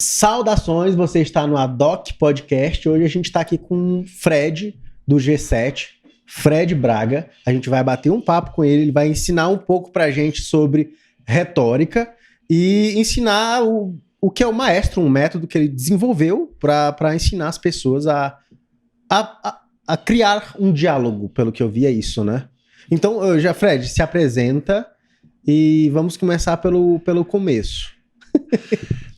Saudações, você está no Adoc Podcast. Hoje a gente está aqui com o Fred, do G7, Fred Braga. A gente vai bater um papo com ele, ele vai ensinar um pouco pra gente sobre retórica e ensinar o que é o maestro, um método que ele desenvolveu para ensinar as pessoas a criar um diálogo, pelo que eu vi, é isso, né? Então, Fred, se apresenta e vamos começar pelo começo.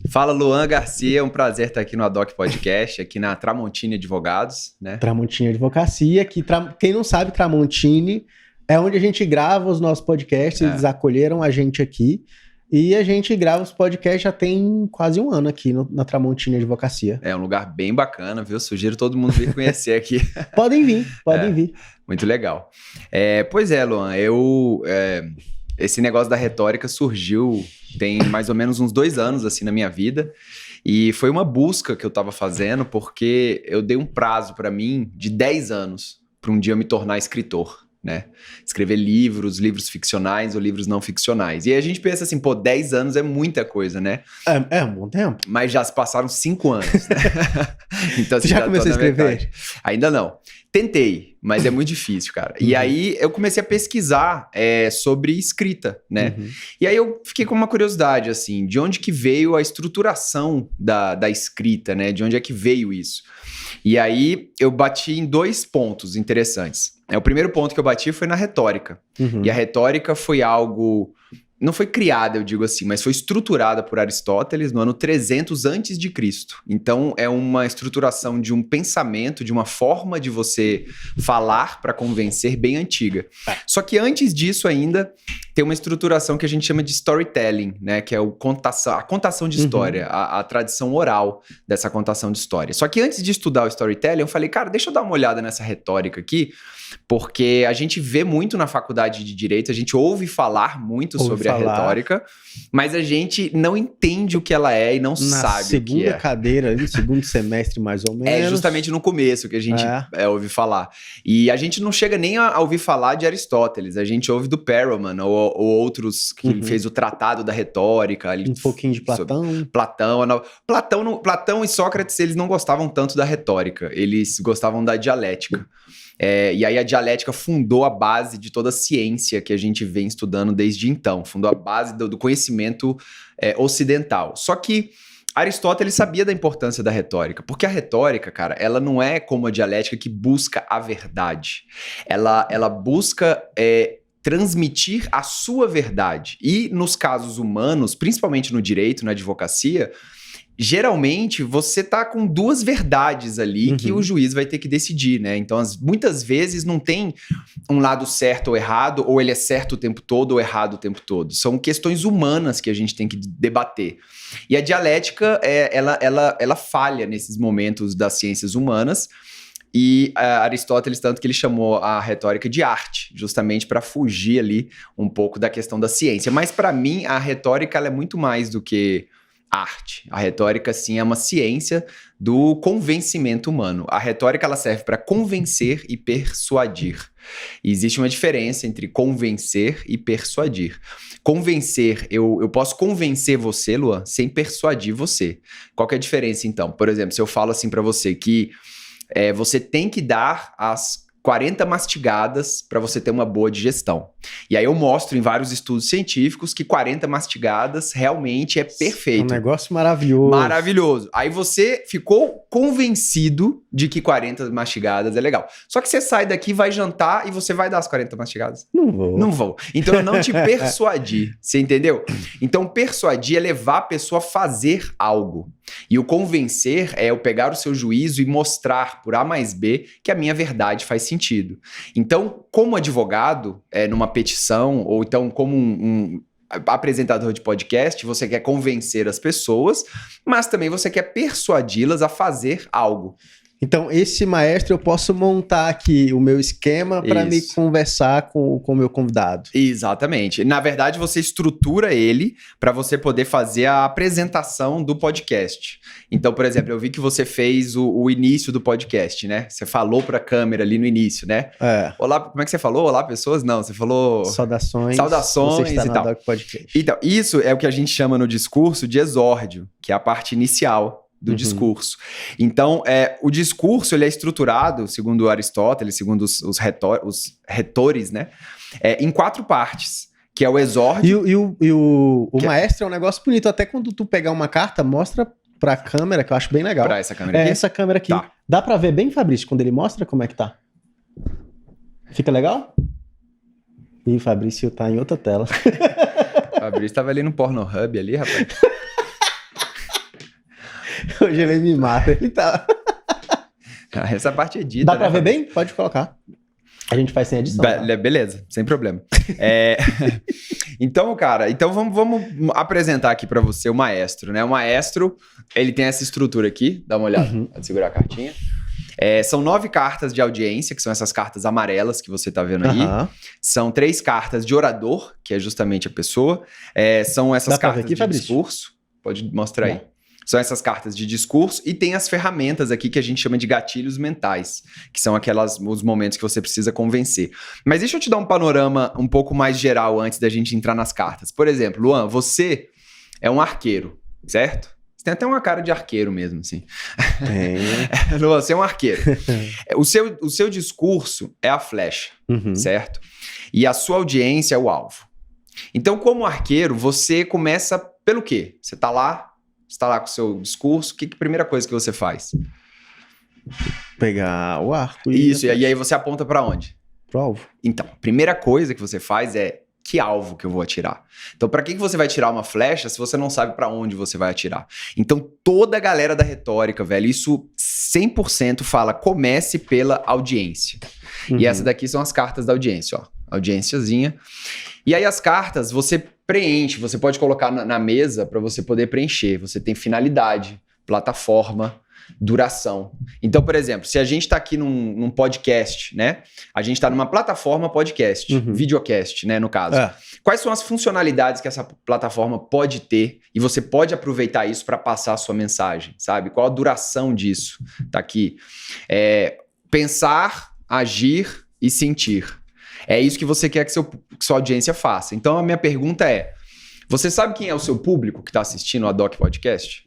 Fala, Luan Garcia, é um prazer estar aqui no Adoc Podcast, aqui na Tramontini Advogados, né? Tramontini Advocacia, que quem não sabe, Tramontini é onde a gente grava os nossos podcasts, eles acolheram a gente aqui, e a gente grava os podcasts já tem quase um ano aqui na Tramontini Advocacia. É um lugar bem bacana, viu? Sugiro todo mundo vir conhecer aqui. Podem vir. Muito legal. Pois é, Luan, esse negócio da retórica surgiu tem mais ou menos uns 2 anos, assim, na minha vida. E foi uma busca que eu tava fazendo, porque eu dei um prazo para mim de 10 anos para um dia eu me tornar escritor, né? Escrever livros ficcionais ou livros não ficcionais. E aí a gente pensa assim, 10 anos é muita coisa, né? É um bom tempo. Mas já se passaram 5 anos, né? Então, você já começou a escrever? Metade. Ainda não. Tentei, mas é muito difícil, cara. E aí eu comecei a pesquisar sobre escrita, né? E aí eu fiquei com uma curiosidade, assim, de onde que veio a estruturação da escrita, né? De onde é que veio isso? E aí eu bati em 2 pontos interessantes. O primeiro ponto que eu bati foi na retórica. E a retórica foi algo... Não foi criada, eu digo assim, mas foi estruturada por Aristóteles no ano 300 antes de Cristo. Então, é uma estruturação de um pensamento, de uma forma de você falar para convencer bem antiga. Só que antes disso ainda, tem uma estruturação que a gente chama de storytelling, né? Que é a contação de história, a tradição oral dessa contação de história. Só que antes de estudar o storytelling, eu falei, cara, deixa eu dar uma olhada nessa retórica aqui, porque a gente vê muito na faculdade de Direito, a gente ouve falar muito sobre a retórica, mas a gente não entende o que ela é e não sabe o que é. Na segunda cadeira, no segundo semestre mais ou menos. É justamente no começo que a gente ouve falar. E a gente não chega nem a ouvir falar de Aristóteles, a gente ouve do Perelman ou outros que ele fez o Tratado da Retórica. Um pouquinho de Platão. Platão e Sócrates, eles não gostavam tanto da retórica, eles gostavam da dialética. E aí a dialética fundou a base de toda a ciência que a gente vem estudando desde então. Fundou a base do conhecimento ocidental. Só que Aristóteles sabia da importância da retórica. Porque a retórica, cara, ela não é como a dialética que busca a verdade. Ela busca... transmitir a sua verdade. E nos casos humanos, principalmente no direito, na advocacia... Geralmente, você tá com 2 verdades ali que o juiz vai ter que decidir, né? Então, muitas vezes não tem um lado certo ou errado, ou ele é certo o tempo todo ou errado o tempo todo. São questões humanas que a gente tem que debater. E a dialética, ela falha nesses momentos das ciências humanas. E Aristóteles, tanto que ele chamou a retórica de arte, justamente para fugir ali um pouco da questão da ciência. Mas, para mim, a retórica ela é muito mais do que... arte. A retórica, sim, é uma ciência do convencimento humano. A retórica, ela serve para convencer e persuadir. E existe uma diferença entre convencer e persuadir. Convencer, eu posso convencer você, Luan, sem persuadir você. Qual que é a diferença, então? Por exemplo, se eu falo assim para você que você tem que dar as 40 mastigadas para você ter uma boa digestão. E aí eu mostro em vários estudos científicos que 40 mastigadas realmente é perfeito. Um negócio maravilhoso. Maravilhoso. Aí você ficou convencido de que 40 mastigadas é legal. Só que você sai daqui, vai jantar e você vai dar as 40 mastigadas? Não vou. Então eu não te persuadi. Você entendeu? Então persuadir é levar a pessoa a fazer algo. E o convencer é eu pegar o seu juízo e mostrar por A mais B que a minha verdade faz sentido. Então, como advogado, numa petição, ou então como um apresentador de podcast, você quer convencer as pessoas, mas também você quer persuadi-las a fazer algo. Então, esse maestro, eu posso montar aqui o meu esquema para me Isso. conversar com o meu convidado. Exatamente. Na verdade, você estrutura ele para você poder fazer a apresentação do podcast. Então, por exemplo, eu vi que você fez o início do podcast, né? Você falou para a câmera ali no início, né? É. Olá, como é que você falou? Olá, pessoas? Não, você falou... Saudações. Saudações Você está e no tal. Adoc Podcast. Então, isso é o que a gente chama no discurso de exórdio, que é a parte inicial do discurso. Então, o discurso ele é estruturado, segundo Aristóteles, segundo os retores, né? Em 4 partes, que é o exórdio. E o maestro é um negócio bonito. Até quando tu pegar uma carta, mostra pra câmera, que eu acho bem legal. Pra essa câmera aqui? Essa câmera aqui. Tá. Dá pra ver bem, Fabrício, quando ele mostra como é que tá? Fica legal? Ih, Fabrício tá em outra tela. O Fabrício tava ali no Pornhub ali, rapaz. Hoje ele me mata. Ele tá... Essa parte é dita, Dá né, pra ver Fabrício? bem? Pode colocar. A gente faz sem edição. Tá? Beleza, sem problema. Então, cara, vamos apresentar aqui pra você o maestro, né? O maestro, ele tem essa estrutura aqui, dá uma olhada, pode segurar a cartinha. São 9 cartas de audiência, que são essas cartas amarelas que você tá vendo aí. São 3 cartas de orador, que é justamente a pessoa. São essas cartas aqui, de Fabrício? discurso. Pode mostrar aí. São essas cartas de discurso e tem as ferramentas aqui que a gente chama de gatilhos mentais, que são os momentos que você precisa convencer. Mas deixa eu te dar um panorama um pouco mais geral antes da gente entrar nas cartas. Por exemplo, Luan, você é um arqueiro, certo? Você tem até uma cara de arqueiro mesmo, assim. Tem. Luan, você é um arqueiro. O seu discurso é a flecha, certo? E a sua audiência é o alvo. Então, como arqueiro, você começa pelo quê? Você está lá com o seu discurso, que primeira coisa que você faz? Pegar o arco Isso, e aí você aponta para onde? Pro alvo. Então, a primeira coisa que você faz é que alvo que eu vou atirar. Então, para que você vai tirar uma flecha se você não sabe para onde você vai atirar? Então, toda a galera da retórica, velho, isso 100% fala, comece pela audiência. E essa daqui são as cartas da audiência, ó. Audiênciazinha. E aí as cartas você preenche, você pode colocar na mesa para você poder preencher. Você tem finalidade, plataforma, duração. Então, por exemplo, se a gente está aqui num podcast, né? A gente está numa plataforma podcast, videocast, né, no caso. Quais são as funcionalidades que essa plataforma pode ter e você pode aproveitar isso para passar a sua mensagem, sabe? Qual a duração disso? Tá aqui. Pensar, agir e sentir. É isso que você quer que sua audiência faça. Então, a minha pergunta é, você sabe quem é o seu público que está assistindo o Adoc Podcast?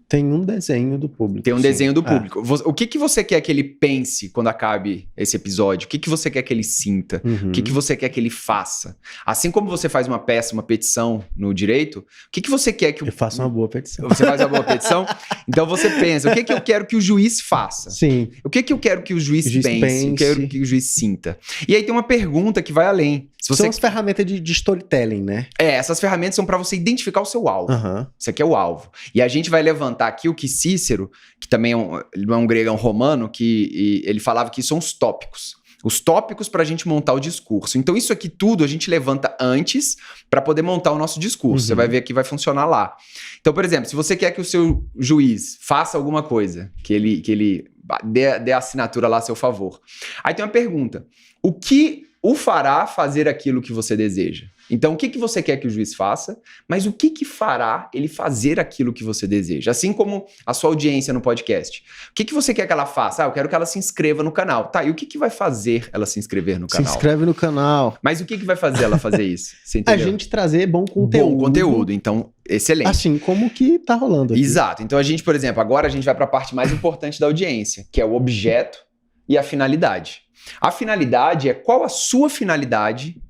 Tem um desenho do público. Tem um desenho do público. O que você quer que ele pense quando acabe esse episódio? O que você quer que ele sinta? O que você quer que ele faça? Assim como você faz uma peça, uma petição no direito, o que você quer que... Eu faço uma boa petição. Você faz uma boa petição? Então você pensa, o que eu quero que o juiz faça? Sim. O que eu quero que o juiz pense? O que eu quero que o juiz sinta? E aí tem uma pergunta que vai além. São as ferramentas de storytelling, né? Essas ferramentas são para você identificar o seu alvo. Isso aqui é o alvo. E a gente vai levantar aqui o que Cícero, que também ele não é um grego, é um romano, que ele falava que são os tópicos. Os tópicos para a gente montar o discurso. Então isso aqui tudo a gente levanta antes para poder montar o nosso discurso. Você vai ver que vai funcionar lá. Então, por exemplo, se você quer que o seu juiz faça alguma coisa, que ele dê a assinatura lá a seu favor. Aí tem uma pergunta. O que o fará fazer aquilo que você deseja? Então, o que você quer que o juiz faça, mas o que fará ele fazer aquilo que você deseja? Assim como a sua audiência no podcast. O que você quer que ela faça? Eu quero que ela se inscreva no canal. Tá, e o que vai fazer ela se inscrever no canal? Se inscreve no canal. Mas o que vai fazer ela fazer isso? Você entendeu? A gente trazer bom conteúdo. Bom conteúdo, então, excelente. Assim como que tá rolando aqui. Exato. Então, a gente, por exemplo, agora a gente vai para a parte mais importante da audiência, que é o objeto e a finalidade. A finalidade é qual a sua finalidade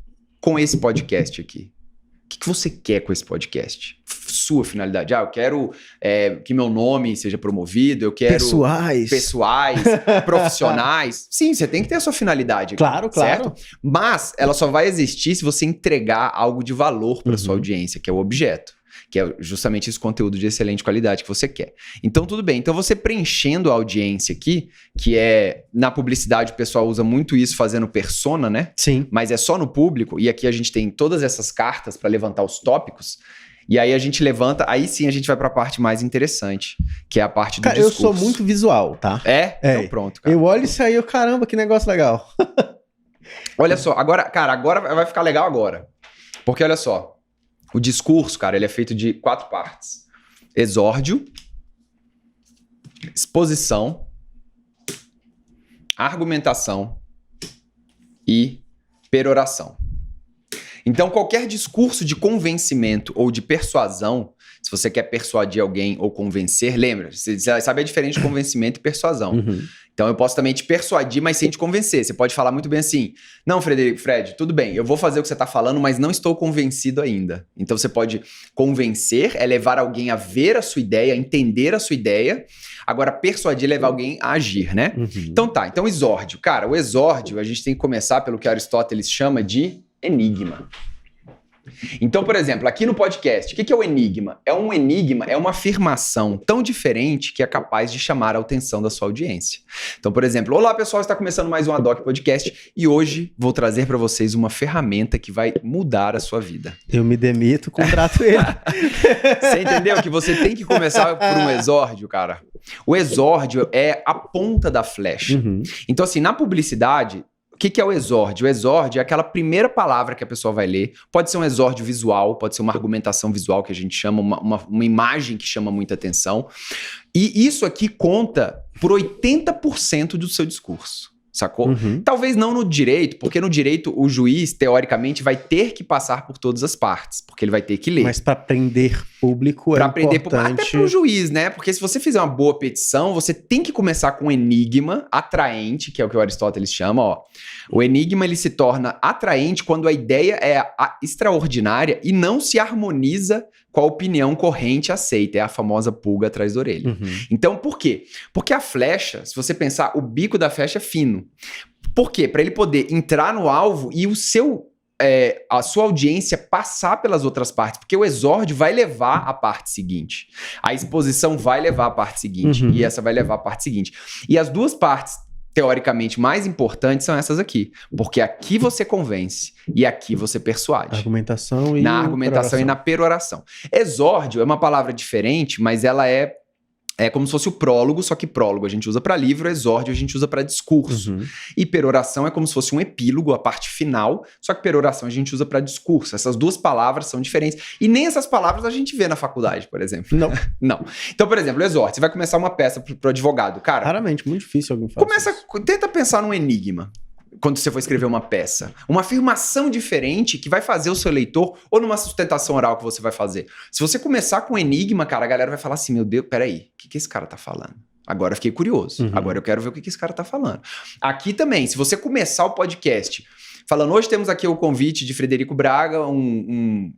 com esse podcast aqui. O que você quer com esse podcast? Sua finalidade. Eu quero que meu nome seja promovido, eu quero... Pessoais, profissionais. Sim, você tem que ter a sua finalidade aqui. Claro, certo? Mas ela só vai existir se você entregar algo de valor para sua audiência, que é o objeto. Que é justamente esse conteúdo de excelente qualidade que você quer. Então, tudo bem. Então, você preenchendo a audiência aqui, que na publicidade o pessoal usa muito isso fazendo persona, né? Sim. Mas é só no público, e aqui a gente tem todas essas cartas para levantar os tópicos. E aí a gente levanta, aí sim a gente vai pra parte mais interessante, que é a parte do Cara, discurso. eu sou muito visual, tá? É? Então pronto, cara. Eu olho isso aí, caramba, que negócio legal. Olha só, agora vai ficar legal agora. Porque olha só, o discurso, cara, ele é feito de 4 partes. Exórdio, exposição, argumentação e peroração. Então, qualquer discurso de convencimento ou de persuasão, se você quer persuadir alguém ou convencer, lembra, você sabe a diferença de convencimento e persuasão. Uhum. Então, eu posso também te persuadir, mas sem te convencer. Você pode falar muito bem assim, não, Fred, tudo bem, eu vou fazer o que você está falando, mas não estou convencido ainda. Então, você pode convencer, é levar alguém a ver a sua ideia, a entender a sua ideia. Agora, persuadir é levar alguém a agir, né? Uhum. Então, exórdio. Cara, o exórdio, a gente tem que começar pelo que Aristóteles chama de enigma. Então, por exemplo, aqui no podcast, o que é o enigma? Um enigma é uma afirmação tão diferente que é capaz de chamar a atenção da sua audiência. Então, por exemplo, olá pessoal, está começando mais um Adoc Podcast e hoje vou trazer para vocês uma ferramenta que vai mudar a sua vida. Eu me demito, contrato ele. Você entendeu que você tem que começar por um exórdio, cara? O exórdio é a ponta da flecha. Uhum. Então, assim, na publicidade, o que é o exórdio? O exórdio é aquela primeira palavra que a pessoa vai ler. Pode ser um exórdio visual, pode ser uma argumentação visual que a gente chama, uma imagem que chama muita atenção. E isso aqui conta por 80% do seu discurso. Sacou? Uhum. Talvez não no direito, porque no direito o juiz, teoricamente, vai ter que passar por todas as partes, porque ele vai ter que ler. Mas para prender público pra é aprender importante. até pro juiz, né? Porque se você fizer uma boa petição, você tem que começar com um enigma atraente, que é o que o Aristóteles chama, ó. O enigma, ele se torna atraente quando a ideia é extraordinária e não se harmoniza com a opinião corrente aceita. É a famosa pulga atrás da orelha. Uhum. Então, por quê? Porque a flecha, se você pensar, o bico da flecha é fino. Por quê? Para ele poder entrar no alvo e a sua audiência passar pelas outras partes, porque o exórdio vai levar à parte seguinte. A exposição vai levar à parte seguinte, Uhum. e essa vai levar à parte seguinte. E as duas partes, teoricamente, mais importantes são essas aqui, porque aqui você convence e aqui você persuade. Argumentação e Na argumentação peroração. e na peroração. Exórdio é uma palavra diferente, mas ela é como se fosse o prólogo, só que prólogo a gente usa para livro, exórdio a gente usa para discurso. Uhum. E peroração é como se fosse um epílogo, a parte final, só que peroração a gente usa para discurso. Essas duas palavras são diferentes. E nem essas palavras a gente vê na faculdade, por exemplo. Não. Não. Então, por exemplo, exórdio, você vai começar uma peça pro advogado. Cara, Raramente, muito difícil alguém fazer tenta pensar num enigma. Quando você for escrever uma peça. Uma afirmação diferente que vai fazer o seu leitor, ou numa sustentação oral que você vai fazer. Se você começar com um enigma, cara, a galera vai falar assim, meu Deus, peraí, o que esse cara tá falando? Agora eu fiquei curioso. Uhum. Agora eu quero ver o que esse cara tá falando. Aqui também, se você começar o podcast falando, hoje temos aqui o convite de Frederico Braga, um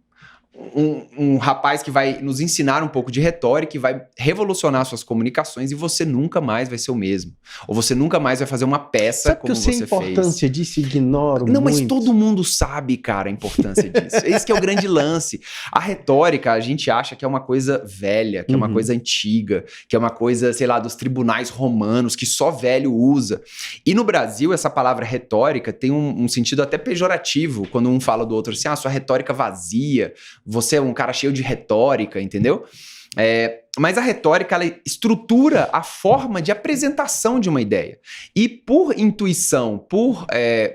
rapaz que vai nos ensinar um pouco de retórica e vai revolucionar suas comunicações e você nunca mais vai ser o mesmo. Ou você nunca mais vai fazer uma peça Sabe como que eu sei você a importância fez. disso, ignoro Não, muito. mas todo mundo sabe, cara, a importância disso. Esse que é o grande lance. A retórica, a gente acha que é uma coisa velha, que é uma Uhum. coisa antiga, que é uma coisa, sei lá, dos tribunais romanos, que só velho usa. E no Brasil, essa palavra retórica tem um sentido até pejorativo, quando um fala do outro assim, sua retórica vazia, você é um cara cheio de retórica, entendeu? Mas a retórica, ela estrutura a forma de apresentação de uma ideia. E por intuição, por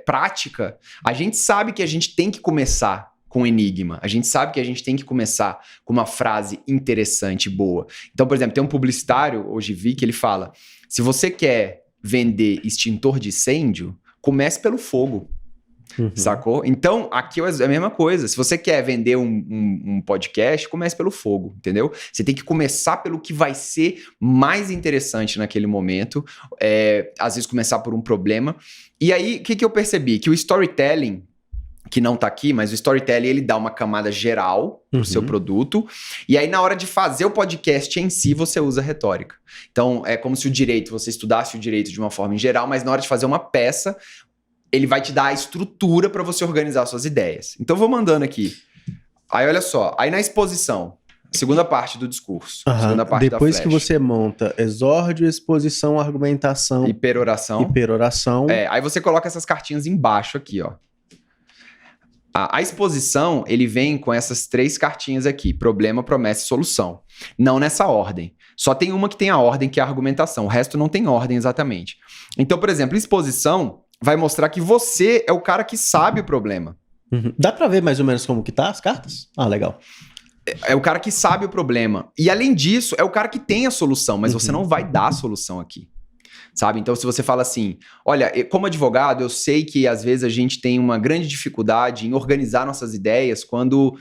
prática, a gente sabe que a gente tem que começar com enigma. A gente sabe que a gente tem que começar com uma frase interessante, boa. Então, por exemplo, tem um publicitário, hoje vi, que ele fala, se você quer vender extintor de incêndio, comece pelo fogo. Uhum. Sacou? Então, aqui é a mesma coisa. Se você quer vender um podcast, comece pelo fogo, entendeu? Você tem que começar pelo que vai ser mais interessante naquele momento. Às vezes começar por um problema. E aí, o que eu percebi? Que o storytelling, que não tá aqui, mas o storytelling, ele dá uma camada geral pro seu produto. E aí, na hora de fazer o podcast em si, você usa retórica. Então, é como se você estudasse o direito de uma forma em geral, mas na hora de fazer uma peça, ele vai te dar a estrutura para você organizar suas ideias. Então, eu vou mandando aqui. Aí, olha só. Aí, na exposição, segunda parte do discurso. Segunda parte Depois da que flecha. você monta exórdio, exposição, argumentação E peroração. e peroração. Aí você coloca essas cartinhas embaixo aqui, ó. A exposição, ele vem com essas 3 cartinhas aqui: problema, promessa e solução. Não nessa ordem. Só tem uma que tem a ordem, que é a argumentação. O resto não tem ordem exatamente. Então, por exemplo, exposição vai mostrar que você é o cara que sabe o problema. Uhum. Dá pra ver mais ou menos como que tá as cartas? Ah, legal. É o cara que sabe o problema. E além disso, é o cara que tem a solução, mas você não vai dar a solução aqui. Sabe? Então, se você fala assim, olha, como advogado, eu sei que às vezes a gente tem uma grande dificuldade em organizar nossas ideias quando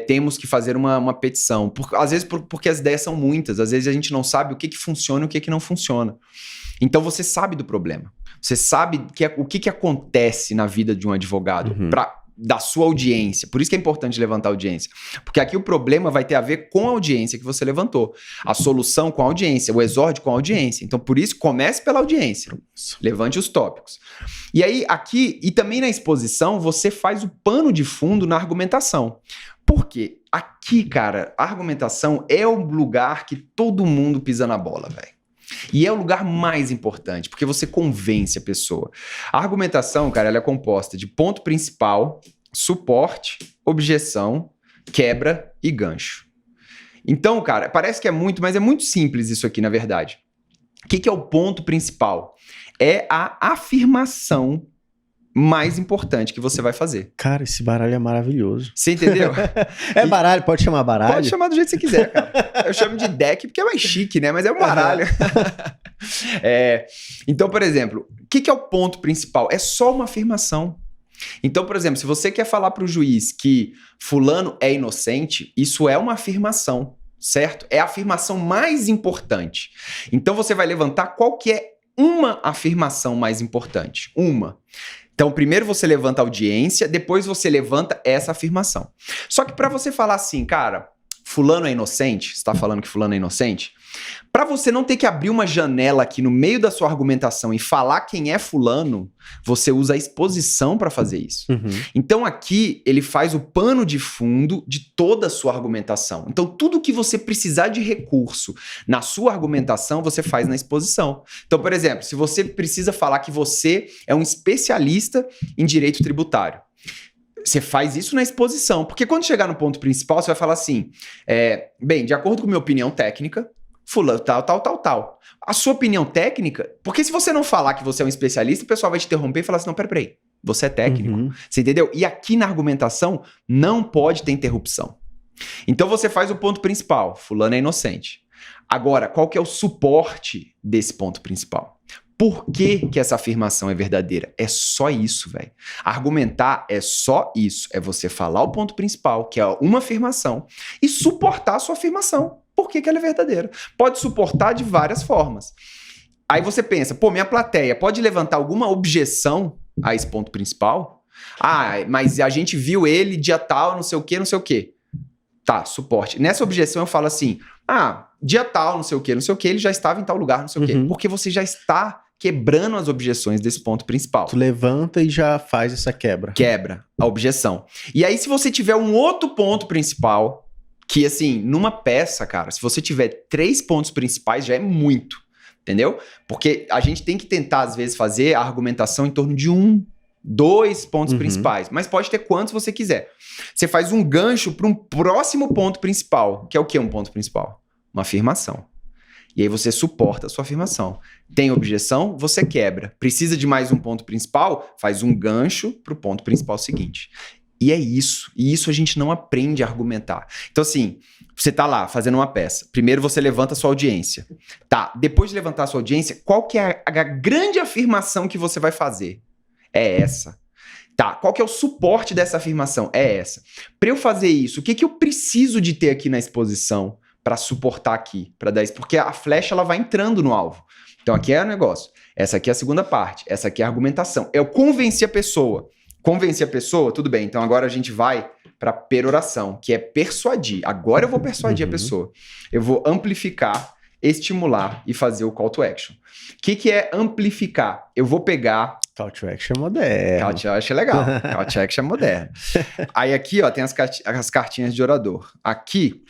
temos que fazer uma petição. Às vezes porque as ideias são muitas, às vezes a gente não sabe o que funciona e o que não funciona. Então, você sabe do problema. Você sabe o que acontece na vida de um advogado da sua audiência. Por isso que é importante levantar a audiência. Porque aqui o problema vai ter a ver com a audiência que você levantou. A solução com a audiência, o exórdio com a audiência. Então, por isso, comece pela audiência. Levante os tópicos. E aí, aqui, e também na exposição, você faz o pano de fundo na argumentação. Por quê? Aqui, cara, a argumentação é o lugar que todo mundo pisa na bola, velho. E é o lugar mais importante, porque você convence a pessoa. A argumentação, cara, ela é composta de ponto principal, suporte, objeção, quebra e gancho. Então, cara, parece que é muito, mas é muito simples isso aqui, na verdade. O que é o ponto principal? É a afirmação mais importante que você vai fazer. Cara, esse baralho é maravilhoso. Você entendeu? Baralho? Pode chamar baralho? Pode chamar do jeito que você quiser, cara. Eu chamo de deck porque é mais chique, né? Mas é um baralho. Então, por exemplo, o que é o ponto principal? É só uma afirmação. Então, por exemplo, se você quer falar para o juiz que fulano é inocente, isso é uma afirmação, certo? É a afirmação mais importante. Então, você vai levantar qual que é uma afirmação mais importante. Uma. Então, primeiro você levanta a audiência, depois você levanta essa afirmação. Só que para você falar assim, cara, fulano é inocente, você está falando que fulano é inocente, para você não ter que abrir uma janela aqui no meio da sua argumentação e falar quem é fulano, você usa a exposição para fazer isso. Então aqui ele faz o pano de fundo de toda a sua argumentação. Então tudo que você precisar de recurso na sua argumentação, você faz na exposição. Então, por exemplo, se você precisa falar que você é um especialista em direito tributário, você faz isso na exposição, porque quando chegar no ponto principal, você vai falar assim, bem, de acordo com minha opinião técnica, fulano, tal. A sua opinião técnica, porque se você não falar que você é um especialista, o pessoal vai te interromper e falar assim, não, peraí, você é técnico, você entendeu? E aqui na argumentação não pode ter interrupção. Então você faz o ponto principal, fulano é inocente. Agora, qual que é o suporte desse ponto principal? Por que essa afirmação é verdadeira? É só isso, velho. Argumentar é só isso. É você falar o ponto principal, que é uma afirmação, e suportar a sua afirmação. Por que ela é verdadeira? Pode suportar de várias formas. Aí você pensa, minha plateia pode levantar alguma objeção a esse ponto principal? Mas a gente viu ele dia tal, não sei o quê. Tá, suporte. Nessa objeção eu falo assim, dia tal, não sei o quê, ele já estava em tal lugar, não sei o quê. Porque você já está quebrando as objeções desse ponto principal. Tu levanta e já faz essa quebra. Quebra a objeção. E aí, se você tiver um outro ponto principal, que assim, numa peça, cara, se você tiver 3 pontos principais, já é muito, entendeu? Porque a gente tem que tentar, às vezes, fazer a argumentação em torno de 2 pontos principais, mas pode ter quantos você quiser. Você faz um gancho para um próximo ponto principal, que é o quê? Um ponto principal? Uma afirmação. E aí você suporta a sua afirmação. Tem objeção, você quebra. Precisa de mais um ponto principal? Faz um gancho para o ponto principal seguinte. E é isso. E isso a gente não aprende a argumentar. Então, assim, você tá lá fazendo uma peça. Primeiro você levanta a sua audiência. Tá, depois de levantar a sua audiência, qual que é a grande afirmação que você vai fazer? É essa. Tá, qual que é o suporte dessa afirmação? É essa. Para eu fazer isso, o que eu preciso de ter aqui na exposição para suportar aqui, para dar isso? Porque a flecha ela vai entrando no alvo. Então aqui é o negócio. Essa aqui é a segunda parte. Essa aqui é a argumentação. Eu convenci a pessoa. Convencer a pessoa, tudo bem. Então agora a gente vai para peroração, que é persuadir. Agora eu vou persuadir a pessoa. Eu vou amplificar, estimular e fazer o call to action. O que é amplificar? Eu vou pegar... Call to action é moderno. Call to action é legal. Call to action é moderno. Aí aqui, ó, tem as cartinhas de orador. Aqui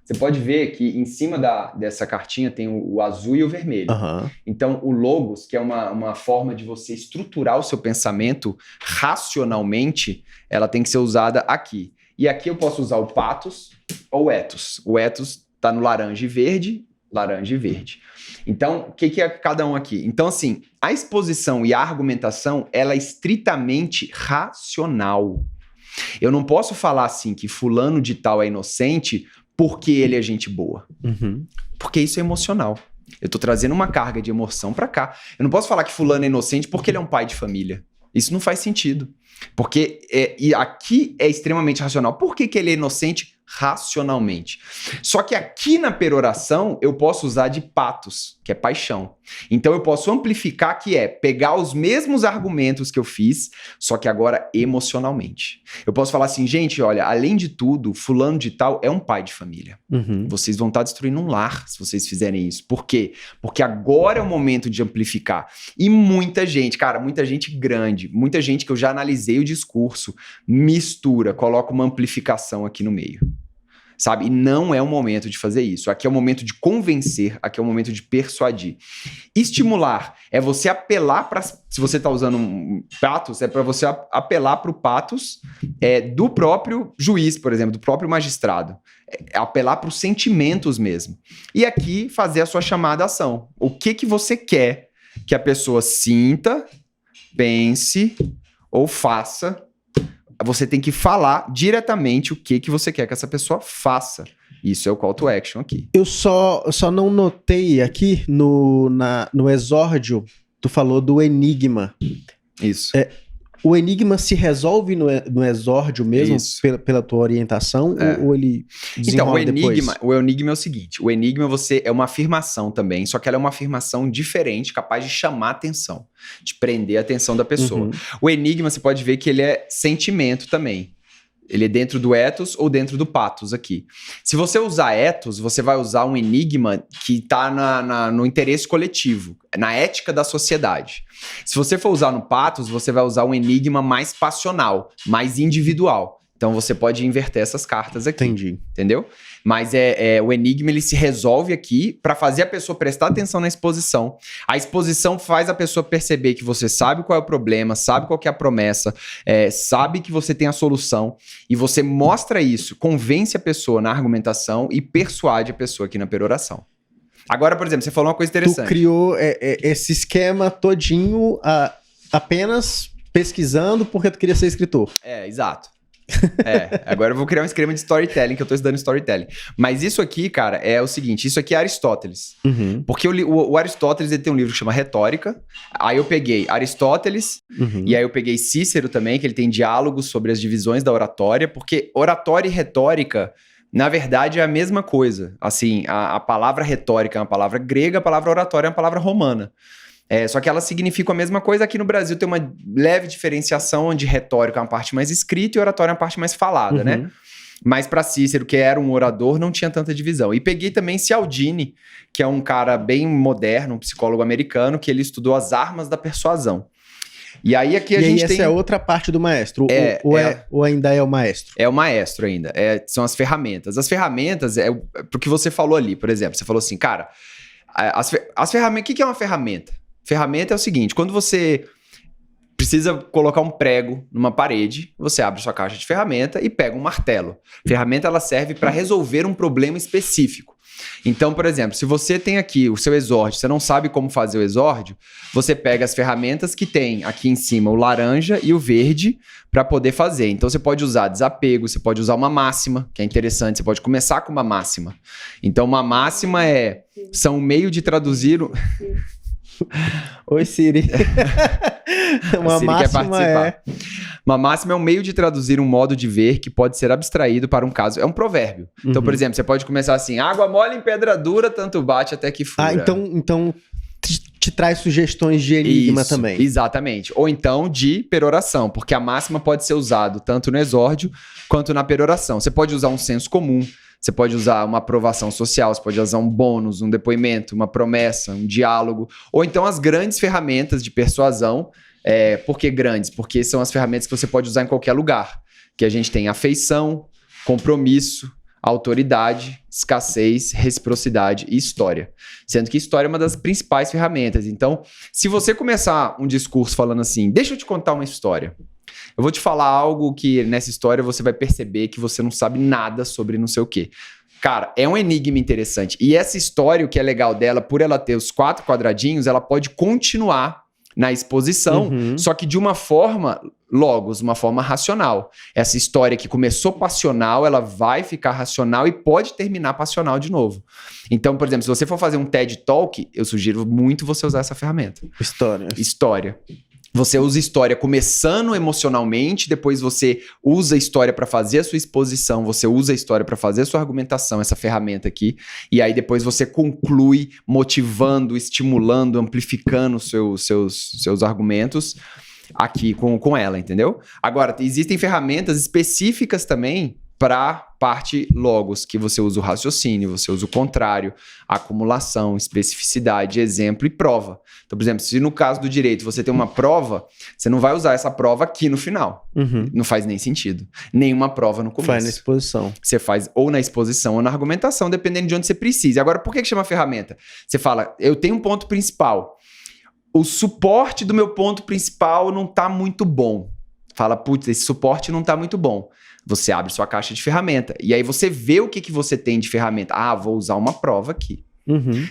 Você pode ver que em cima dessa cartinha tem o azul e o vermelho. Aham. Então, o logos, que é uma forma de você estruturar o seu pensamento racionalmente, ela tem que ser usada aqui. E aqui eu posso usar o patos ou o ethos. O ethos tá no laranja e verde. Então, o que é cada um aqui? Então, assim, a exposição e a argumentação, ela é estritamente racional. Eu não posso falar assim que fulano de tal é inocente porque ele é gente boa. Uhum. Porque isso é emocional. Eu tô trazendo uma carga de emoção pra cá. Eu não posso falar que fulano é inocente porque ele é um pai de família. Isso não faz sentido. Porque e aqui é extremamente racional. Por que ele é inocente? Racionalmente. Só que aqui na peroração eu posso usar de patos, que é paixão. Então eu posso amplificar, que é pegar os mesmos argumentos que eu fiz, só que agora emocionalmente. Eu posso falar assim, gente, olha, além de tudo, fulano de tal é um pai de família. Uhum. Vocês vão estar destruindo um lar se vocês fizerem isso. Por quê? Porque agora é o momento de amplificar. E muita gente, cara, muita gente grande, muita gente que eu já analisei o discurso, mistura, coloca uma amplificação aqui no meio. Sabe? E não é o momento de fazer isso. Aqui é o momento de convencer, aqui é o momento de persuadir. Estimular é você apelar para... Se você está usando um patos, é para você apelar para o patos do próprio juiz, por exemplo, do próprio magistrado. Apelar para os sentimentos mesmo. E aqui fazer a sua chamada à ação. O que você quer que a pessoa sinta, pense ou faça. Você tem que falar diretamente o que você quer que essa pessoa faça. Isso é o call to action aqui. Eu só não notei aqui no exórdio, tu falou do enigma. Isso. O enigma se resolve no exórdio mesmo, pela tua orientação, ou ele desenrola depois? O enigma é o seguinte, o enigma é uma afirmação também, só que ela é uma afirmação diferente, capaz de chamar a atenção, de prender a atenção da pessoa. Uhum. O enigma, você pode ver que ele é sentimento também. Ele é dentro do ethos ou dentro do patos aqui. Se você usar ethos, você vai usar um enigma que está no interesse coletivo, na ética da sociedade. Se você for usar no patos, você vai usar um enigma mais passional, mais individual. Então você pode inverter essas cartas aqui. Entendi. Entendeu? Mas o enigma ele se resolve aqui para fazer a pessoa prestar atenção na exposição. A exposição faz a pessoa perceber que você sabe qual é o problema, sabe qual que é a promessa, sabe que você tem a solução e você mostra isso, convence a pessoa na argumentação e persuade a pessoa aqui na peroração. Agora, por exemplo, você falou uma coisa interessante. Tu criou esse esquema todinho apenas pesquisando porque tu queria ser escritor. Exato. Agora eu vou criar um esquema de storytelling, que eu tô estudando storytelling. Mas isso aqui, cara, é o seguinte, isso aqui é Aristóteles. Uhum. Porque o Aristóteles, ele tem um livro que chama Retórica, aí eu peguei Aristóteles, e aí eu peguei Cícero também, que ele tem diálogos sobre as divisões da oratória, porque oratória e retórica, na verdade, é a mesma coisa. Assim, a palavra retórica é uma palavra grega, a palavra oratória é uma palavra romana. Só que elas significam a mesma coisa. Aqui no Brasil tem uma leve diferenciação, onde retórica é uma parte mais escrita e oratória é uma parte mais falada, né? Mas para Cícero, que era um orador, não tinha tanta divisão. E peguei também Cialdini, que é um cara bem moderno, um psicólogo americano, que ele estudou as armas da persuasão. E aí aqui a gente tem... essa é outra parte do maestro, ou ainda é o maestro? É o maestro ainda, são as ferramentas. As ferramentas porque você falou ali, por exemplo, você falou assim, cara, as ferramentas, o que é uma ferramenta? Ferramenta é o seguinte, quando você precisa colocar um prego numa parede, você abre sua caixa de ferramenta e pega um martelo. Ferramenta, ela serve para resolver um problema específico. Então, por exemplo, se você tem aqui o seu exórdio, você não sabe como fazer o exórdio, você pega as ferramentas que tem aqui em cima o laranja e o verde para poder fazer. Então, você pode usar desapego, você pode usar uma máxima, que é interessante, você pode começar com uma máxima. Então, uma máxima são um meio de traduzir... Oi, Siri. Uma Siri quer participar. Uma máxima é um meio de traduzir um modo de ver que pode ser abstraído para um caso. É um provérbio. Então, por exemplo, você pode começar assim: água mole em pedra dura, tanto bate até que fura. Então te traz sugestões de enigma também. Exatamente. Ou então de peroração, porque a máxima pode ser usado tanto no exórdio quanto na peroração. Você pode usar um senso comum. Você pode usar uma aprovação social, você pode usar um bônus, um depoimento, uma promessa, um diálogo. Ou então as grandes ferramentas de persuasão. Por que grandes? Porque são as ferramentas que você pode usar em qualquer lugar. Que a gente tem afeição, compromisso, autoridade, escassez, reciprocidade e história. Sendo que história é uma das principais ferramentas. Então, se você começar um discurso falando assim, deixa eu te contar uma história. Eu vou te falar algo que nessa história você vai perceber que você não sabe nada sobre não sei o quê. Cara, é um enigma interessante. E essa história, o que é legal dela, por ela ter os 4 quadradinhos, ela pode continuar na exposição, só que de uma forma, logos, uma forma racional. Essa história que começou passional, ela vai ficar racional e pode terminar passional de novo. Então, por exemplo, se você for fazer um TED Talk, eu sugiro muito você usar essa ferramenta. História. Você usa história começando emocionalmente, depois você usa a história para fazer a sua exposição, você usa a história para fazer a sua argumentação, essa ferramenta aqui, e aí depois você conclui motivando, estimulando, amplificando seus argumentos aqui com ela, entendeu? Agora, existem ferramentas específicas também para parte logos, que você usa o raciocínio, você usa o contrário, acumulação, especificidade, exemplo e prova. Então, por exemplo, se no caso do direito você tem uma prova, você não vai usar essa prova aqui no final. Não faz nem sentido. Nenhuma prova no começo. Faz na exposição. Você faz ou na exposição ou na argumentação, dependendo de onde você precisa. Agora, por que chama ferramenta? Você fala, eu tenho um ponto principal. O suporte do meu ponto principal não está muito bom. Fala, putz, esse suporte não está muito bom. Você abre sua caixa de ferramenta. E aí você vê o que você tem de ferramenta. Ah, vou usar uma prova aqui.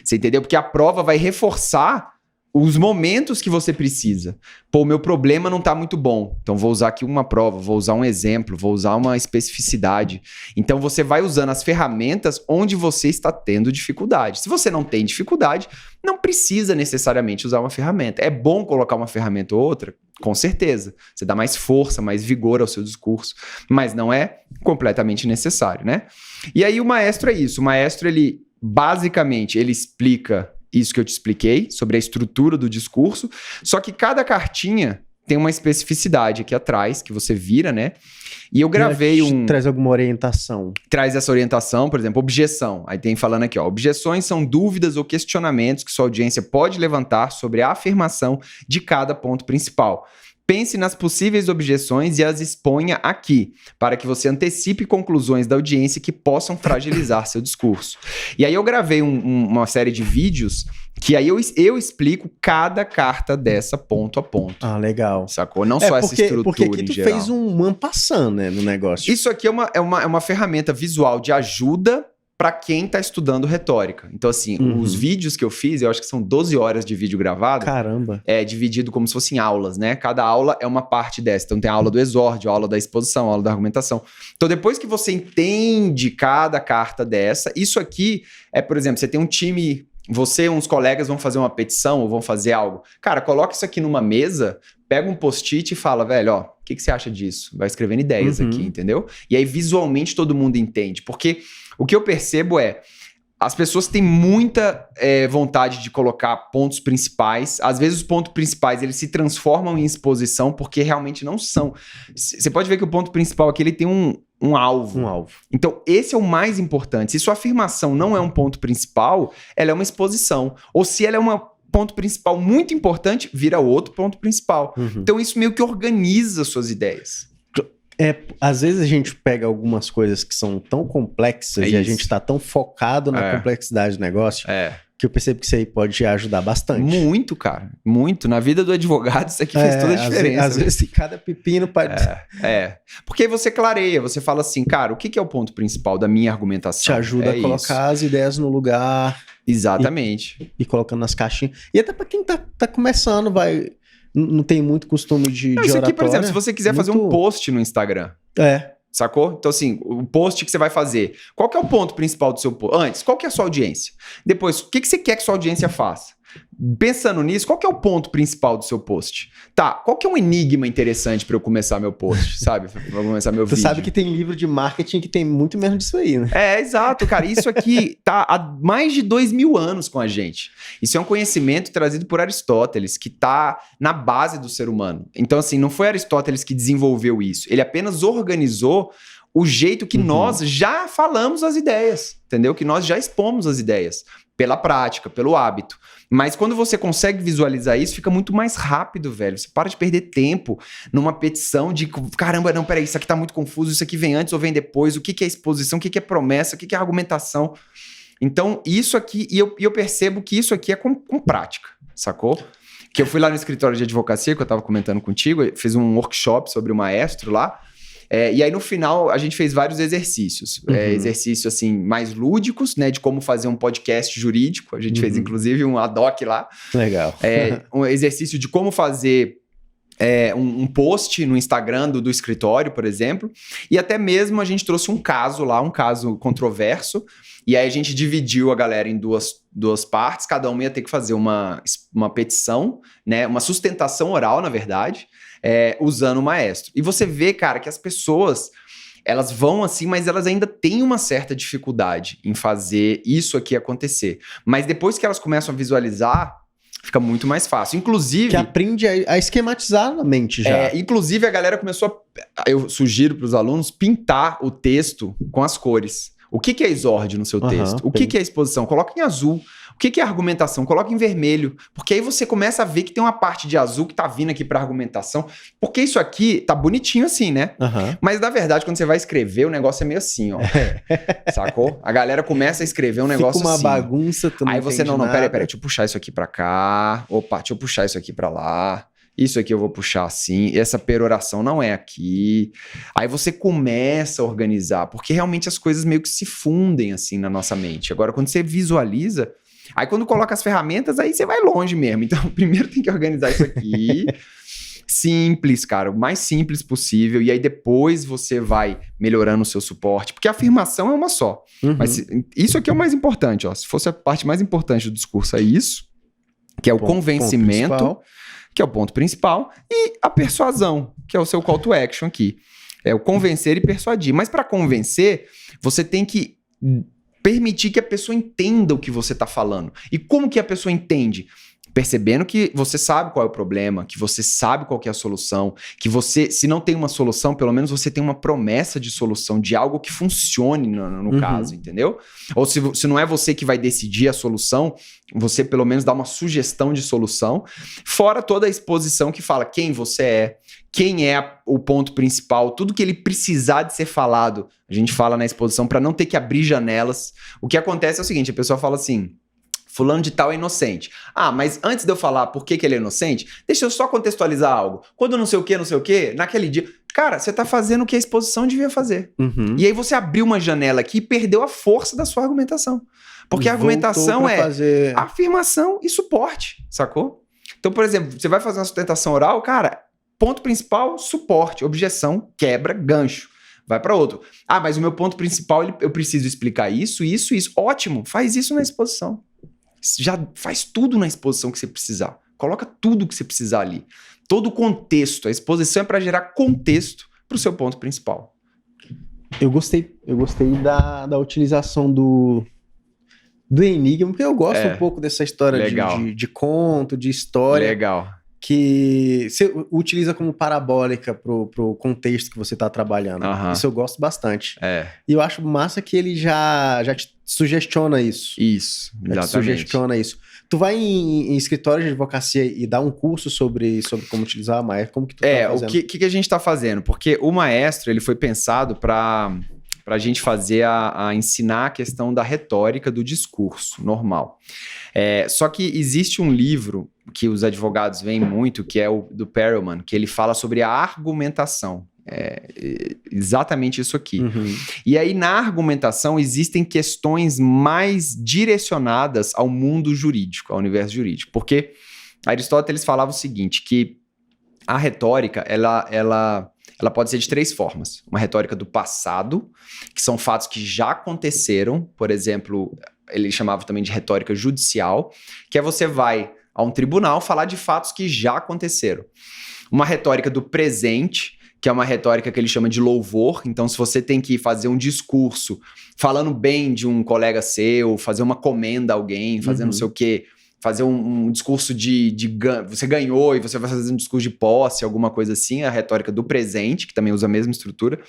Você entendeu? Porque a prova vai reforçar os momentos que você precisa. Pô, o meu problema não está muito bom. Então vou usar aqui uma prova, vou usar um exemplo, vou usar uma especificidade. Então você vai usando as ferramentas onde você está tendo dificuldade. Se você não tem dificuldade, não precisa necessariamente usar uma ferramenta. É bom colocar uma ferramenta ou outra? Com certeza. Você dá mais força, mais vigor ao seu discurso, mas não é completamente necessário, né? E aí o maestro é isso. O maestro, ele basicamente, ele explica isso que eu te expliquei, sobre a estrutura do discurso, só que cada cartinha tem uma especificidade aqui atrás, que você vira, né? E eu gravei Traz alguma orientação. Traz essa orientação, por exemplo, objeção. Aí tem falando aqui, ó, objeções são dúvidas ou questionamentos que sua audiência pode levantar sobre a afirmação de cada ponto principal. Pense nas possíveis objeções e as exponha aqui, para que você antecipe conclusões da audiência que possam fragilizar seu discurso. E aí eu gravei uma série de vídeos que aí eu explico cada carta dessa ponto a ponto. Ah, legal. Sacou? Não só essa estrutura porque aqui tu em geral. fez um passando, né, no negócio. Isso aqui é uma ferramenta visual de ajuda para quem tá estudando retórica. Então, assim, os vídeos que eu fiz, eu acho que são 12 horas de vídeo gravado. Caramba. É dividido como se fossem aulas, né? Cada aula é uma parte dessa. Então, tem a aula do exórdio, a aula da exposição, a aula da argumentação. Então, depois que você entende cada carta dessa, isso aqui é, por exemplo, você tem um time, você e uns colegas vão fazer uma petição ou vão fazer algo. Cara, coloca isso aqui numa mesa, pega um post-it e fala, velho, ó, o que você acha disso? Vai escrevendo ideias aqui, entendeu? E aí, visualmente, todo mundo entende. Porque o que eu percebo é, as pessoas têm muita vontade de colocar pontos principais. Às vezes os pontos principais eles se transformam em exposição porque realmente não são. Você pode ver que o ponto principal aqui ele tem um alvo. Um alvo. Então esse é o mais importante. Se sua afirmação não é um ponto principal, ela é uma exposição. Ou se ela é um ponto principal muito importante, vira outro ponto principal. Então isso meio que organiza suas ideias. Às vezes a gente pega algumas coisas que são tão complexas e a gente tá tão focado na complexidade do negócio que eu percebo que isso aí pode ajudar bastante. Muito, cara. Muito. Na vida do advogado, isso aqui fez toda a diferença. Às vezes cada pepino pode... Porque aí você clareia, você fala assim, cara, o que é o ponto principal da minha argumentação? Te ajuda a colocar as ideias no lugar. Exatamente. E colocando nas caixinhas. E até pra quem tá começando, não tem muito costume de isso aqui, oratória. por exemplo, se você quiser fazer um post no Instagram. Sacou? Então, assim, o post que você vai fazer. Qual que é o ponto principal do seu post? Antes, qual que é a sua audiência? Depois, o que você quer que sua audiência faça? Pensando nisso, qual que é o ponto principal do seu post? Tá, qual que é um enigma interessante para eu começar meu post, sabe? Pra começar meu vídeo. Tu sabe que tem livro de marketing que tem muito menos disso aí, né? Exato, cara. Isso aqui tá há mais de 2000 anos com a gente. Isso é um conhecimento trazido por Aristóteles, que tá na base do ser humano. Então, assim, não foi Aristóteles que desenvolveu isso. Ele apenas organizou o jeito que nós já falamos as ideias, entendeu? Que nós já expomos as ideias, pela prática, pelo hábito. Mas quando você consegue visualizar isso, fica muito mais rápido, velho. Você para de perder tempo numa petição de, caramba, não, peraí, isso aqui tá muito confuso, isso aqui vem antes ou vem depois, o que é exposição, o que é promessa, o que é argumentação. Então, isso aqui, e eu percebo que isso aqui é com prática, sacou? Que eu fui lá no escritório de advocacia, que eu tava comentando contigo, fiz um workshop sobre o maestro lá, e aí no final a gente fez vários exercícios, exercícios assim mais lúdicos, né, de como fazer um podcast jurídico, a gente fez inclusive um ad hoc lá. Legal. Um exercício de como fazer um post no Instagram do escritório, por exemplo, e até mesmo a gente trouxe um caso lá, um caso controverso, e aí a gente dividiu a galera em duas partes, cada uma ia ter que fazer uma petição, né, uma sustentação oral, na verdade, usando o maestro. E você vê, cara, que as pessoas, elas vão assim, mas elas ainda têm uma certa dificuldade em fazer isso aqui acontecer. Mas depois que elas começam a visualizar, fica muito mais fácil. Inclusive... Que aprende a esquematizar na mente já. Inclusive, a galera começou eu sugiro para os alunos pintar o texto com as cores. O que é exórdio no seu texto? O que é exposição? Coloca em azul. O que é argumentação? Coloca em vermelho. Porque aí você começa a ver que tem uma parte de azul que tá vindo aqui para argumentação. Porque isso aqui tá bonitinho assim, né? Mas, na verdade, quando você vai escrever, o negócio é meio assim, ó. Sacou? A galera começa a escrever um negócio assim. Fica uma bagunça, tu não aí você, não, nada. peraí, deixa eu puxar isso aqui para cá. Opa, deixa eu puxar isso aqui para lá. Isso aqui eu vou puxar assim, essa peroração não é aqui. Aí você começa a organizar, porque realmente as coisas meio que se fundem assim na nossa mente. Agora, quando você visualiza, aí quando coloca as ferramentas, aí você vai longe mesmo. Então, primeiro tem que organizar isso aqui. Simples, cara, o mais simples possível. E aí depois você vai melhorando o seu suporte, porque a afirmação é uma só. Mas isso aqui é o mais importante, ó. Se fosse a parte mais importante do discurso, é isso, que é o convencimento, que é o ponto principal, e a persuasão, que é o seu call to action aqui. É o convencer e persuadir. Mas para convencer, você tem que permitir que a pessoa entenda o que você está falando. E como que a pessoa entende? Percebendo que você sabe qual é o problema, que você sabe qual que é a solução, que você, se não tem uma solução, pelo menos você tem uma promessa de solução, de algo que funcione no caso, entendeu? Ou se não é você que vai decidir a solução, você pelo menos dá uma sugestão de solução, fora toda a exposição que fala quem você é, quem é o ponto principal, tudo que ele precisar de ser falado, a gente fala na exposição para não ter que abrir janelas. O que acontece é o seguinte, a pessoa fala assim, fulano de tal é inocente. Ah, mas antes de eu falar por que ele é inocente, deixa eu só contextualizar algo. Quando não sei o quê, naquele dia... Cara, você tá fazendo o que a exposição devia fazer. E aí você abriu uma janela aqui e perdeu a força da sua argumentação. Porque a argumentação é afirmação e suporte, sacou? Então, por exemplo, você vai fazer uma sustentação oral, cara, ponto principal, suporte, objeção, quebra, gancho. Vai para outro. Ah, mas o meu ponto principal, eu preciso explicar isso. Ótimo, faz isso na exposição. Já faz tudo na exposição que você precisar. Coloca tudo que você precisar ali. Todo o contexto. A exposição é para gerar contexto para o seu ponto principal. Eu gostei da utilização do enigma, porque eu gosto um pouco dessa história de conto, de história. Legal. Que você utiliza como parabólica pro contexto que você está trabalhando. Isso eu gosto bastante. E eu acho massa que ele já te sugestiona isso. Isso, exatamente. Te sugestiona isso. Tu vai em escritório de advocacia e dá um curso sobre como utilizar a maestro? Como que tu tá fazendo? O que a gente está fazendo? Porque o maestro, ele foi pensado para a gente fazer a ensinar a questão da retórica do discurso normal. Só que existe um livro que os advogados veem muito, que é o do Perelman, que ele fala sobre a argumentação. Exatamente isso aqui. E aí, na argumentação, existem questões mais direcionadas ao mundo jurídico, ao universo jurídico. Porque Aristóteles falava o seguinte, que a retórica, ela pode ser de 3 formas. Uma retórica do passado, que são fatos que já aconteceram. Por exemplo, ele chamava também de retórica judicial, que é você vai a um tribunal falar de fatos que já aconteceram. Uma retórica do presente, que é uma retórica que ele chama de louvor. Então, se você tem que fazer um discurso falando bem de um colega seu, fazer uma comenda a alguém, fazer não sei o quê, fazer um discurso você ganhou e você vai fazer um discurso de posse, alguma coisa assim, a retórica do presente, que também usa a mesma estrutura.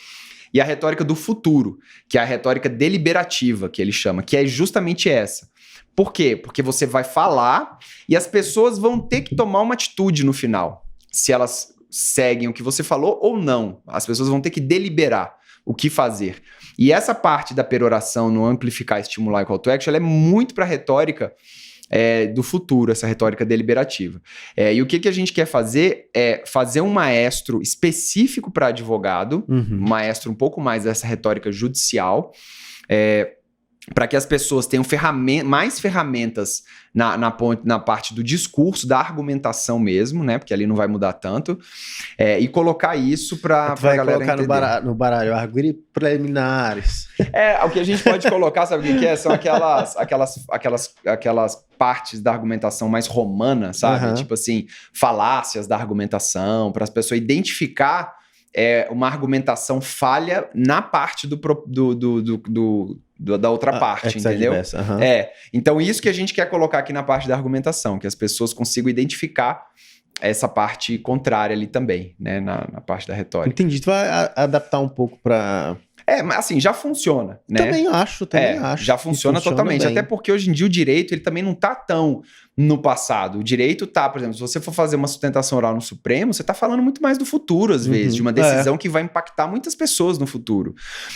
e a retórica do futuro, que é a retórica deliberativa, que ele chama, que é justamente essa. Por quê? Porque você vai falar e as pessoas vão ter que tomar uma atitude no final, se elas seguem o que você falou ou não. As pessoas vão ter que deliberar o que fazer. E essa parte da peroração no amplificar, estimular e call to action, ela é muito para a retórica do futuro, essa retórica deliberativa. E o que a gente quer fazer é fazer um maestro específico para advogado, um maestro um pouco mais dessa retórica judicial, para que as pessoas tenham mais ferramentas na parte do discurso, da argumentação mesmo, né? Porque ali não vai mudar tanto. E colocar isso para a galera entender. Vai colocar no baralho arguir preliminares. O que a gente pode colocar, sabe o que é? São aquelas partes da argumentação mais romana, sabe? Tipo assim, falácias da argumentação, para as pessoas identificar uma argumentação falha na parte da outra parte, entendeu? Então isso que a gente quer colocar aqui na parte da argumentação, que as pessoas consigam identificar essa parte contrária ali também, né, na parte da retórica. Entendi, tu vai adaptar um pouco para... mas assim, já funciona, né? Também acho. Já funciona totalmente, bem. até porque hoje em dia o direito, ele também não tá tão no passado. O direito tá, por exemplo, se você for fazer uma sustentação oral no Supremo, você tá falando muito mais do futuro, às vezes, de uma decisão que vai impactar muitas pessoas no futuro.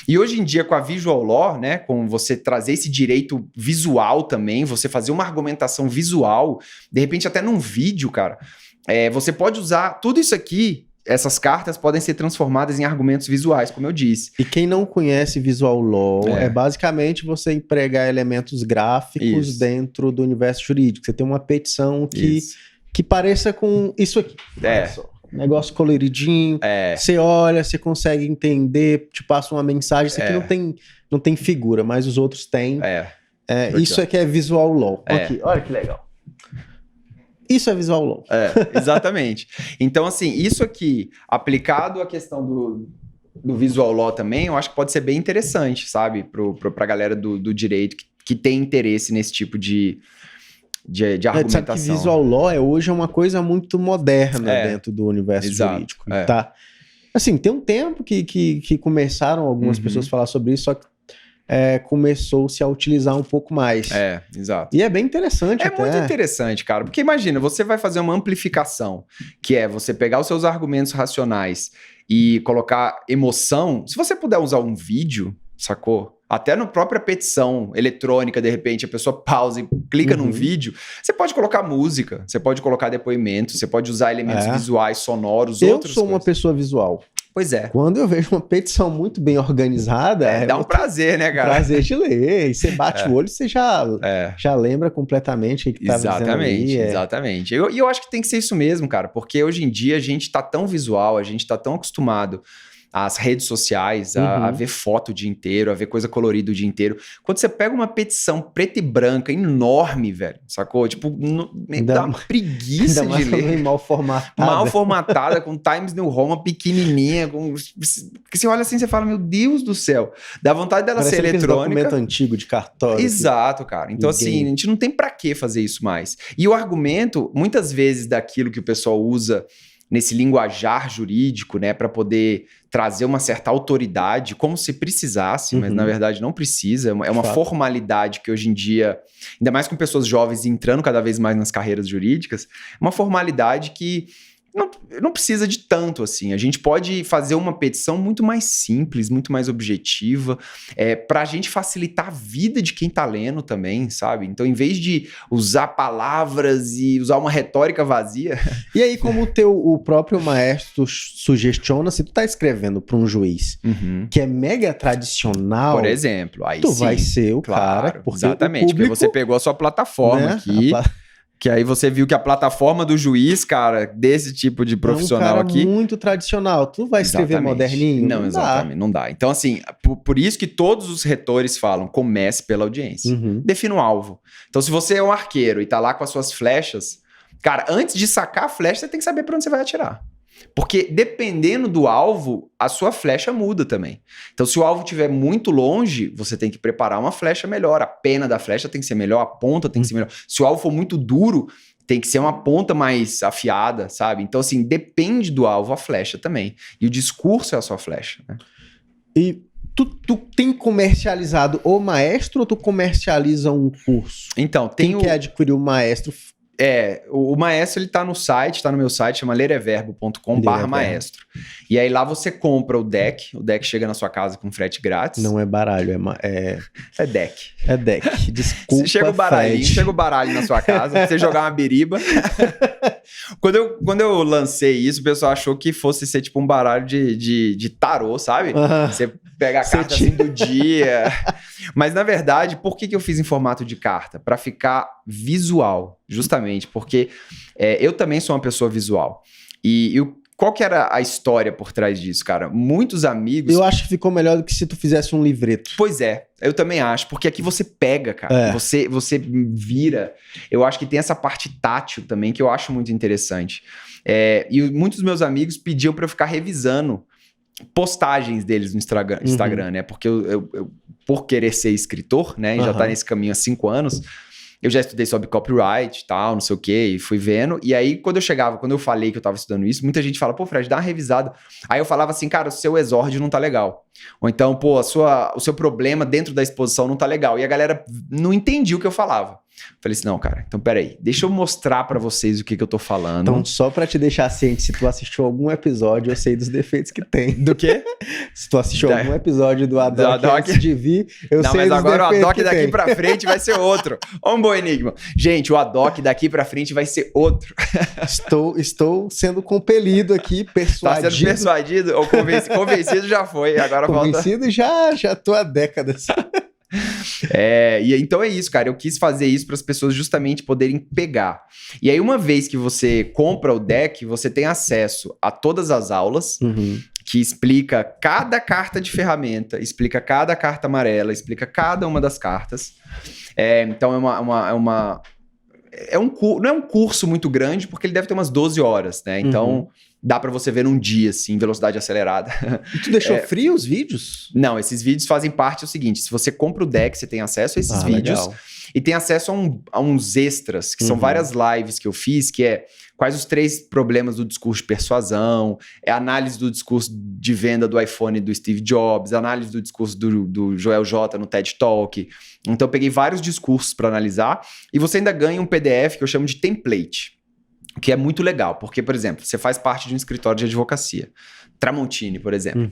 E hoje em dia, com a visual law, né, com você trazer esse direito visual também, você fazer uma argumentação visual, de repente até num vídeo, cara, você pode usar tudo isso aqui. Essas cartas podem ser transformadas em argumentos visuais, como eu disse. E quem não conhece Visual Law, é basicamente você empregar elementos gráficos dentro do universo jurídico. Você tem uma petição que pareça com isso aqui. Olha só. Negócio coloridinho. Você olha, você consegue entender, te passa uma mensagem. Isso aqui não tem figura, mas os outros têm. Isso aqui é Visual Law. Aqui, olha que legal. Isso é Visual Law. Exatamente. Então, assim, isso aqui, aplicado à questão do Visual Law também, eu acho que pode ser bem interessante, sabe? Pra galera do direito que tem interesse nesse tipo de argumentação. Sabe que Visual Law hoje é uma coisa muito moderna dentro do universo jurídico. Tá? Assim, tem um tempo que começaram algumas pessoas a falar sobre isso, só que começou-se a utilizar um pouco mais. Exato. E é bem interessante até. Muito interessante, cara. Porque imagina, você vai fazer uma amplificação, que é você pegar os seus argumentos racionais e colocar emoção. Se você puder usar um vídeo, sacou? Até na própria petição eletrônica, de repente, a pessoa pausa e clica num vídeo. Você pode colocar música, você pode colocar depoimento, você pode usar elementos visuais, sonoros, outras coisas. Eu sou uma pessoa visual. Pois é. Quando eu vejo uma petição muito bem organizada... dá um prazer, né, cara? Prazer de ler. E você bate o olho e você já lembra completamente o que tá dizendo ali. Exatamente. E eu acho que tem que ser isso mesmo, cara. Porque hoje em dia a gente tá tão visual, a gente tá tão acostumado às redes sociais, a ver foto o dia inteiro, a ver coisa colorida o dia inteiro. Quando você pega uma petição preta e branca enorme, velho, sacou? Tipo, dá uma preguiça de ler. Mal formatada. Mal formatada, com Times New Roman pequenininha, que você olha assim e você fala, meu Deus do céu. Dá vontade dela ser eletrônica. Documento antigo de cartório. Exato, cara. Então, assim, a gente não tem pra que fazer isso mais. E o argumento, muitas vezes, daquilo que o pessoal usa nesse linguajar jurídico, né, para poder trazer uma certa autoridade, como se precisasse, mas na verdade não precisa, é uma formalidade que hoje em dia, ainda mais com pessoas jovens entrando cada vez mais nas carreiras jurídicas, é uma formalidade que não precisa de tanto assim. A gente pode fazer uma petição muito mais simples, muito mais objetiva, pra gente facilitar a vida de quem tá lendo também, sabe? Então, em vez de usar palavras e usar uma retórica vazia... E aí, como o próprio maestro sugestiona, se tu tá escrevendo para um juiz que é mega tradicional... Por exemplo, aí tu vai ser o cara... Porque exatamente, o público, porque você pegou a sua plataforma aqui... Que aí você viu que a plataforma do juiz, cara, desse tipo de profissional aqui... muito tradicional. Tu vai escrever moderninho? Não, exatamente, não dá. Então, assim, por isso que todos os retores falam, comece pela audiência. Defina um alvo. Então, se você é um arqueiro e tá lá com as suas flechas, cara, antes de sacar a flecha, você tem que saber pra onde você vai atirar. Porque dependendo do alvo, a sua flecha muda também. Então, se o alvo estiver muito longe, você tem que preparar uma flecha melhor. A pena da flecha tem que ser melhor, a ponta tem que ser melhor. Se o alvo for muito duro, tem que ser uma ponta mais afiada, sabe? Então, assim, depende do alvo a flecha também. E o discurso é a sua flecha, né? E tu tem comercializado o Maestro ou tu comercializa um curso? Então, Quem quer adquirir o Maestro? O Maestro, ele tá no site, tá no meu site, chama lereverbo.com/maestro. E aí lá você compra o deck chega na sua casa com frete grátis. Não é baralho, É deck. É deck, desculpa, chega o baralho na sua casa, pra você jogar uma biriba. Quando eu lancei isso, o pessoal achou que fosse ser tipo um baralho de tarô, sabe? Você pega a carta assim do dia. Mas, na verdade, por que eu fiz em formato de carta? Para ficar visual, justamente, porque eu também sou uma pessoa visual. E qual que era a história por trás disso, cara? Muitos amigos... Eu acho que ficou melhor do que se tu fizesse um livreto. Pois é, eu também acho, porque aqui você pega, cara, você vira. Eu acho que tem essa parte tátil também, que eu acho muito interessante. E muitos dos meus amigos pediam para eu ficar revisando postagens deles no Instagram, né? Porque eu por querer ser escritor, né? E já tá nesse caminho há 5 anos, eu já estudei sobre copyright e tal, não sei o quê, e fui vendo. E aí, quando eu falei que eu tava estudando isso, muita gente fala, pô, Fred, dá uma revisada. Aí eu falava assim, cara, o seu exórdio não tá legal. Ou então, pô, o seu problema dentro da exposição não tá legal. E a galera não entendia o que eu falava. Falei assim, não, cara, então peraí, deixa eu mostrar pra vocês o que eu tô falando. Então, só pra te deixar ciente, se tu assistiu algum episódio, eu sei dos defeitos que tem. Do quê? Se tu assistiu algum episódio do Adoc antes de vir, eu sei dos defeitos que tem. Não, mas agora o Adoc daqui pra frente vai ser outro. Ó um bom enigma. Gente, o Adoc daqui pra frente vai ser outro. Estou sendo compelido aqui, persuadido. Tá sendo persuadido? Ou convencido já foi, agora convencido falta... já tô há décadas. E então é isso, cara. Eu quis fazer isso para as pessoas justamente poderem pegar. E aí, uma vez que você compra o deck, você tem acesso a todas as aulas, que explica cada carta de ferramenta, explica cada carta amarela, explica cada uma das cartas. Então não é um curso muito grande, porque ele deve ter umas 12 horas, né? Então dá pra você ver num dia, assim, velocidade acelerada. E tu deixou frio os vídeos? Não, esses vídeos fazem parte do seguinte, se você compra o deck, você tem acesso a esses vídeos. Legal. E tem acesso a uns extras, que são várias lives que eu fiz, que é quais os 3 problemas do discurso de persuasão, análise do discurso de venda do iPhone do Steve Jobs, análise do discurso do Joel J no TED Talk. Então eu peguei vários discursos para analisar e você ainda ganha um PDF que eu chamo de template, que é muito legal, porque, por exemplo, você faz parte de um escritório de advocacia, Tramontini, por exemplo.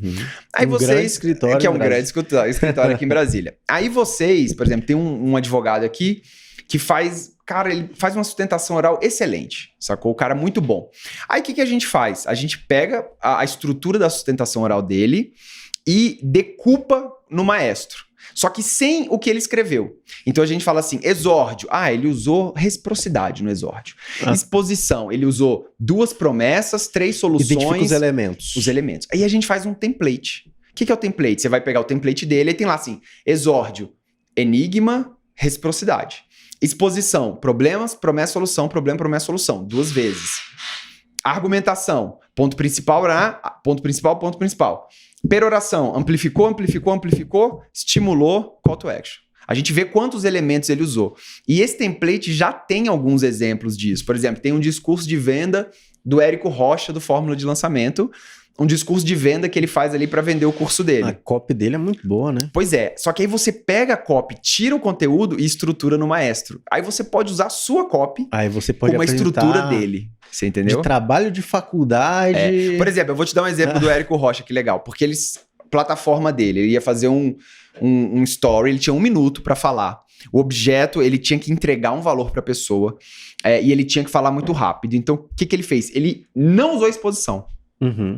Aí grande escritório que é um grande escritório aqui em Brasília. Aí vocês, por exemplo, tem um advogado aqui que faz, cara, ele faz uma sustentação oral excelente, sacou? O cara é muito bom. Aí o que a gente faz? A gente pega a estrutura da sustentação oral dele e decupa no Maestro. Só que sem o que ele escreveu. Então a gente fala assim, exórdio. Ele usou reciprocidade no exórdio. Exposição, ele usou 2 promessas, 3 soluções. Identifica os elementos. Os elementos. Aí a gente faz um template. O que é o template? Você vai pegar o template dele e tem lá assim, exórdio, enigma, reciprocidade. Exposição, problemas, promessa, solução, problema, promessa, solução. 2 vezes. Argumentação, ponto principal, ponto principal, ponto principal. Peroração, amplificou, estimulou, call to action. A gente vê quantos elementos ele usou. E esse template já tem alguns exemplos disso. Por exemplo, tem um discurso de venda do Érico Rocha, do Fórmula de Lançamento. Um discurso de venda que ele faz ali para vender o curso dele. A copy dele é muito boa, né? Pois é. Só que aí você pega a copy, tira o conteúdo e estrutura no Maestro. Aí você pode usar a sua copy como uma estrutura dele. Você entendeu? De trabalho de faculdade. Por exemplo, eu vou te dar um exemplo do Érico Rocha, que legal. Porque plataforma dele, ele ia fazer um story, ele tinha 1 minuto para falar. O objeto, ele tinha que entregar um valor para a pessoa e ele tinha que falar muito rápido. Então, o que ele fez? Ele não usou a exposição.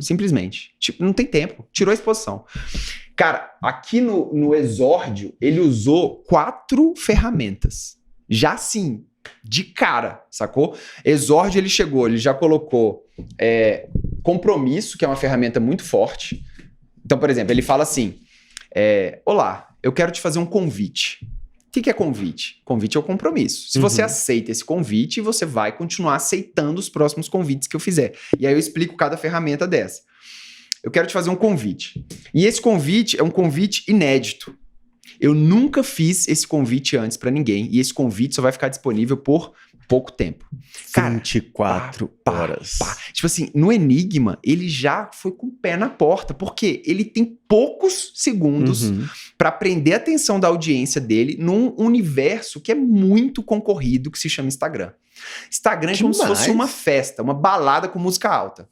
Simplesmente. Tipo, não tem tempo. Tirou a exposição. Cara, aqui no exórdio, ele usou 4 ferramentas. Já assim, de cara, sacou? Exórdio, ele já colocou compromisso, que é uma ferramenta muito forte. Então, por exemplo, ele fala assim, olá, eu quero te fazer um convite. O que é convite? Convite é o compromisso. Se você aceita esse convite, você vai continuar aceitando os próximos convites que eu fizer. E aí eu explico cada ferramenta dessa. Eu quero te fazer um convite. E esse convite é um convite inédito. Eu nunca fiz esse convite antes para ninguém. E esse convite só vai ficar disponível por pouco tempo. Cara, 24 horas. Tipo assim, no Enigma, ele já foi com o pé na porta, porque ele tem poucos segundos para prender a atenção da audiência dele num universo que é muito concorrido, que se chama Instagram. Instagram é como se fosse uma festa, uma balada com música alta.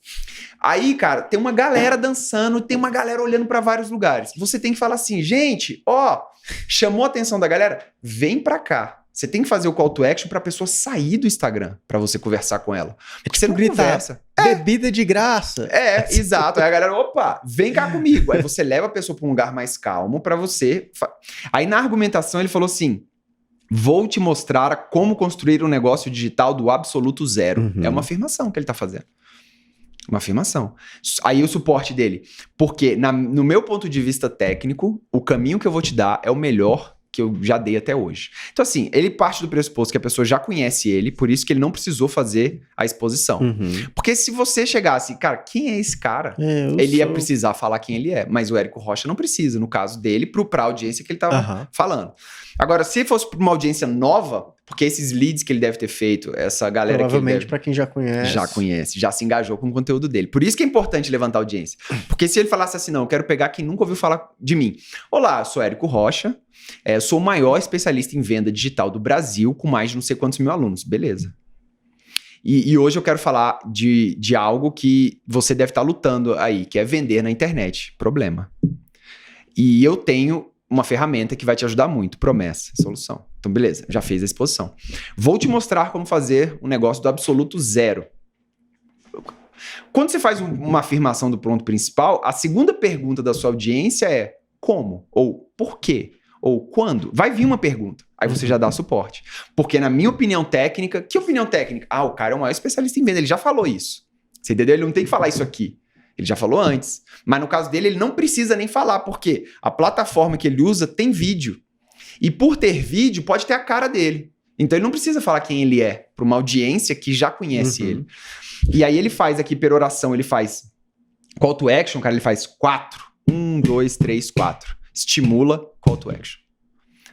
Aí, cara, tem uma galera dançando, tem uma galera olhando para vários lugares. Você tem que falar assim, gente, ó, chamou a atenção da galera? Vem pra cá. Você tem que fazer o call to action pra pessoa sair do Instagram, pra você conversar com ela. Porque você não conversa. Bebida de graça. Exato. Aí a galera, opa, vem cá comigo. Aí você leva a pessoa pra um lugar mais calmo pra você... Aí na argumentação ele falou assim, vou te mostrar como construir um negócio digital do absoluto zero. É uma afirmação que ele tá fazendo. Uma afirmação. Aí o suporte dele. Porque no meu ponto de vista técnico, o caminho que eu vou te dar é o melhor que eu já dei até hoje. Então, assim, ele parte do pressuposto que a pessoa já conhece ele, por isso que ele não precisou fazer a exposição. Porque se você chegasse, cara, quem é esse cara? Ele ia precisar falar quem ele é, mas o Érico Rocha não precisa, no caso dele, pra audiência que ele tava falando. Agora, se fosse pra uma audiência nova, porque esses leads que ele deve ter feito, essa galera provavelmente pra quem já conhece. Já se engajou com o conteúdo dele. Por isso que é importante levantar audiência. Porque se ele falasse assim, não, eu quero pegar quem nunca ouviu falar de mim. Olá, eu sou Érico Rocha, sou o maior especialista em venda digital do Brasil, com mais de não sei quantos mil alunos. Beleza. E hoje eu quero falar de algo que você deve estar lutando aí, que é vender na internet. Problema. E eu tenho uma ferramenta que vai te ajudar muito. Promessa, solução. Então, beleza, já fez a exposição. Vou te mostrar como fazer um negócio do absoluto zero. Quando você faz uma afirmação do ponto principal, a segunda pergunta da sua audiência é como? Ou por quê? Ou quando? Vai vir uma pergunta. Aí você já dá suporte. Porque na minha opinião técnica... Que opinião técnica? Ah, o cara é o maior especialista em venda. Ele já falou isso. Você entendeu? Ele não tem que falar isso aqui. Ele já falou antes. Mas no caso dele, ele não precisa nem falar. Porque a plataforma que ele usa tem vídeo. E por ter vídeo, pode ter a cara dele. Então ele não precisa falar quem ele é. Para uma audiência que já conhece ele. E aí ele faz aqui, peroração, ele faz call to action, cara, ele faz 4. 1, 2, 3, 4. Estimula call to action.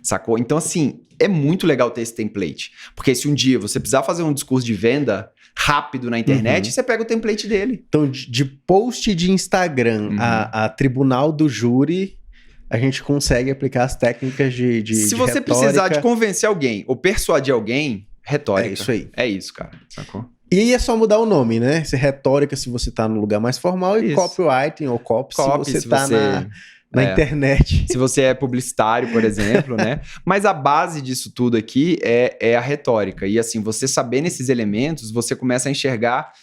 Sacou? Então, assim, é muito legal ter esse template. Porque se um dia você precisar fazer um discurso de venda rápido na internet, você pega o template dele. Então, de post de Instagram a tribunal do júri, a gente consegue aplicar as técnicas de Se você retórica. precisar de convencer alguém ou persuadir alguém, retórica. É isso aí. É isso, cara. Sacou? E aí é só mudar o nome, né? Se retórica se você tá no lugar mais formal e copywriting ou copy se você tá na internet. Se você é publicitário, por exemplo, né? Mas a base disso tudo aqui é a retórica. E assim, você sabendo esses elementos, você começa a enxergar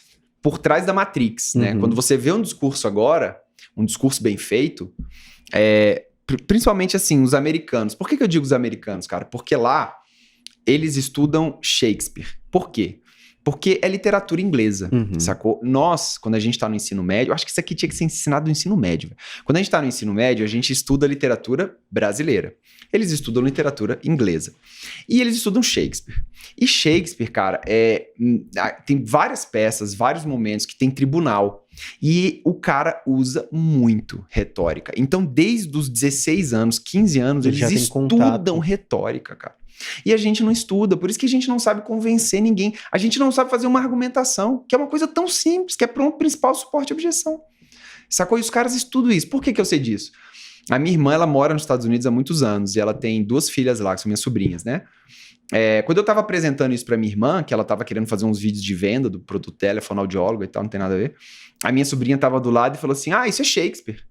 por trás da Matrix, né? Quando você vê um discurso agora, um discurso bem feito, principalmente assim, os americanos. Por que eu digo os americanos, cara? Porque lá eles estudam Shakespeare. Por quê? Porque é literatura inglesa, sacou? Nós, quando a gente tá no ensino médio, eu acho que isso aqui tinha que ser ensinado no ensino médio. Véio. Quando a gente tá no ensino médio, a gente estuda literatura brasileira. Eles estudam literatura inglesa. E eles estudam Shakespeare. E Shakespeare, cara, tem várias peças, vários momentos que tem tribunal. E o cara usa muito retórica. Então, desde os 16 anos, 15 anos, eles estudam retórica, cara. E a gente não estuda, por isso que a gente não sabe convencer ninguém. A gente não sabe fazer uma argumentação, que é uma coisa tão simples, que é pronto principal suporte e objeção. Sacou? E os caras estudam isso. Por que eu sei disso? A minha irmã, ela mora nos Estados Unidos há muitos anos, e ela tem 2 filhas lá, que são minhas sobrinhas, né? Quando eu tava apresentando isso pra minha irmã, que ela tava querendo fazer uns vídeos de venda do produto dela, fonoaudiólogo e tal, não tem nada a ver, a minha sobrinha tava do lado e falou assim, isso é Shakespeare.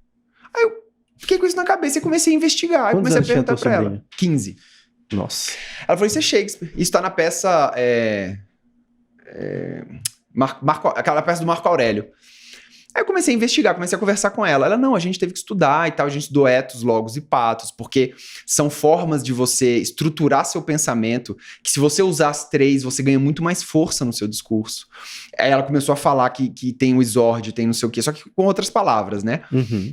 Aí eu fiquei com isso na cabeça e comecei a investigar. Aí comecei a perguntar pra ela. 15. Nossa. Ela falou, isso é Shakespeare. Isso tá na peça... aquela peça do Marco Aurélio. Aí eu comecei a investigar, comecei a conversar com ela. Ela, não, a gente teve que estudar e tal, a gente estudou etos, logos e patos, porque são formas de você estruturar seu pensamento, que se você usar as 3, você ganha muito mais força no seu discurso. Aí ela começou a falar que tem o exórdio, tem não sei o quê, só que com outras palavras, né?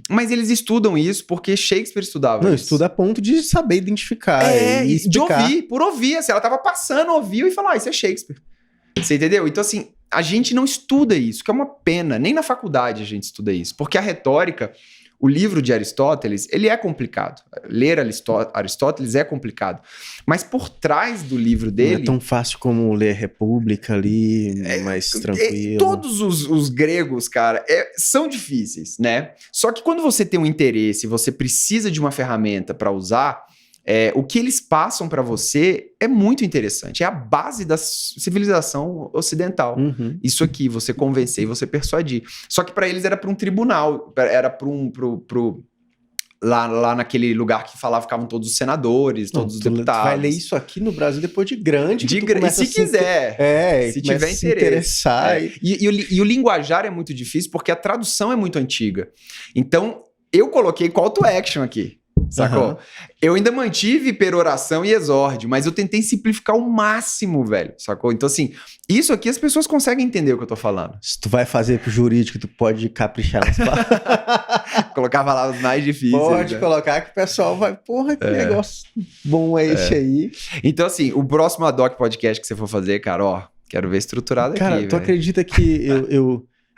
Mas eles estudam isso porque Shakespeare estudava isso. Não, estuda a ponto de saber identificar e explicar. De ouvir, por ouvir. Assim, ela tava passando, ouviu e falou, isso é Shakespeare. Você entendeu? Então, assim, a gente não estuda isso, que é uma pena. Nem na faculdade a gente estuda isso. Porque a retórica, O livro de Aristóteles, ele é complicado. Ler Aristóteles é complicado. Mas por trás do livro dele... Não é tão fácil como ler República ali, mais tranquilo. Todos os gregos, cara, são difíceis, né? Só que quando você tem um interesse, você precisa de uma ferramenta para usar, o que eles passam para você é muito interessante. É a base da civilização ocidental. Uhum. Isso aqui, você convencer e você persuadir. Só que para eles era para um tribunal, era para lá naquele lugar que ficavam todos os senadores, todos os deputados. Tu vai ler isso aqui no Brasil depois de grande. E se quiser. Se tiver interesse. Interessar. E o linguajar é muito difícil porque a tradução é muito antiga. Então, eu coloquei call to action aqui. Sacou? Uhum. Eu ainda mantive peroração e exórdio, mas eu tentei simplificar ao máximo, velho. Sacou? Então, assim, isso aqui as pessoas conseguem entender o que eu tô falando. Se tu vai fazer pro jurídico, tu pode caprichar nas palavras. Colocar palavras mais difíceis. Pode colocar que o pessoal vai, porra, que negócio bom é esse aí. Então, assim, o próximo Adoc Podcast que você for fazer, cara, ó, quero ver estruturado aqui. Cara, tu acredita que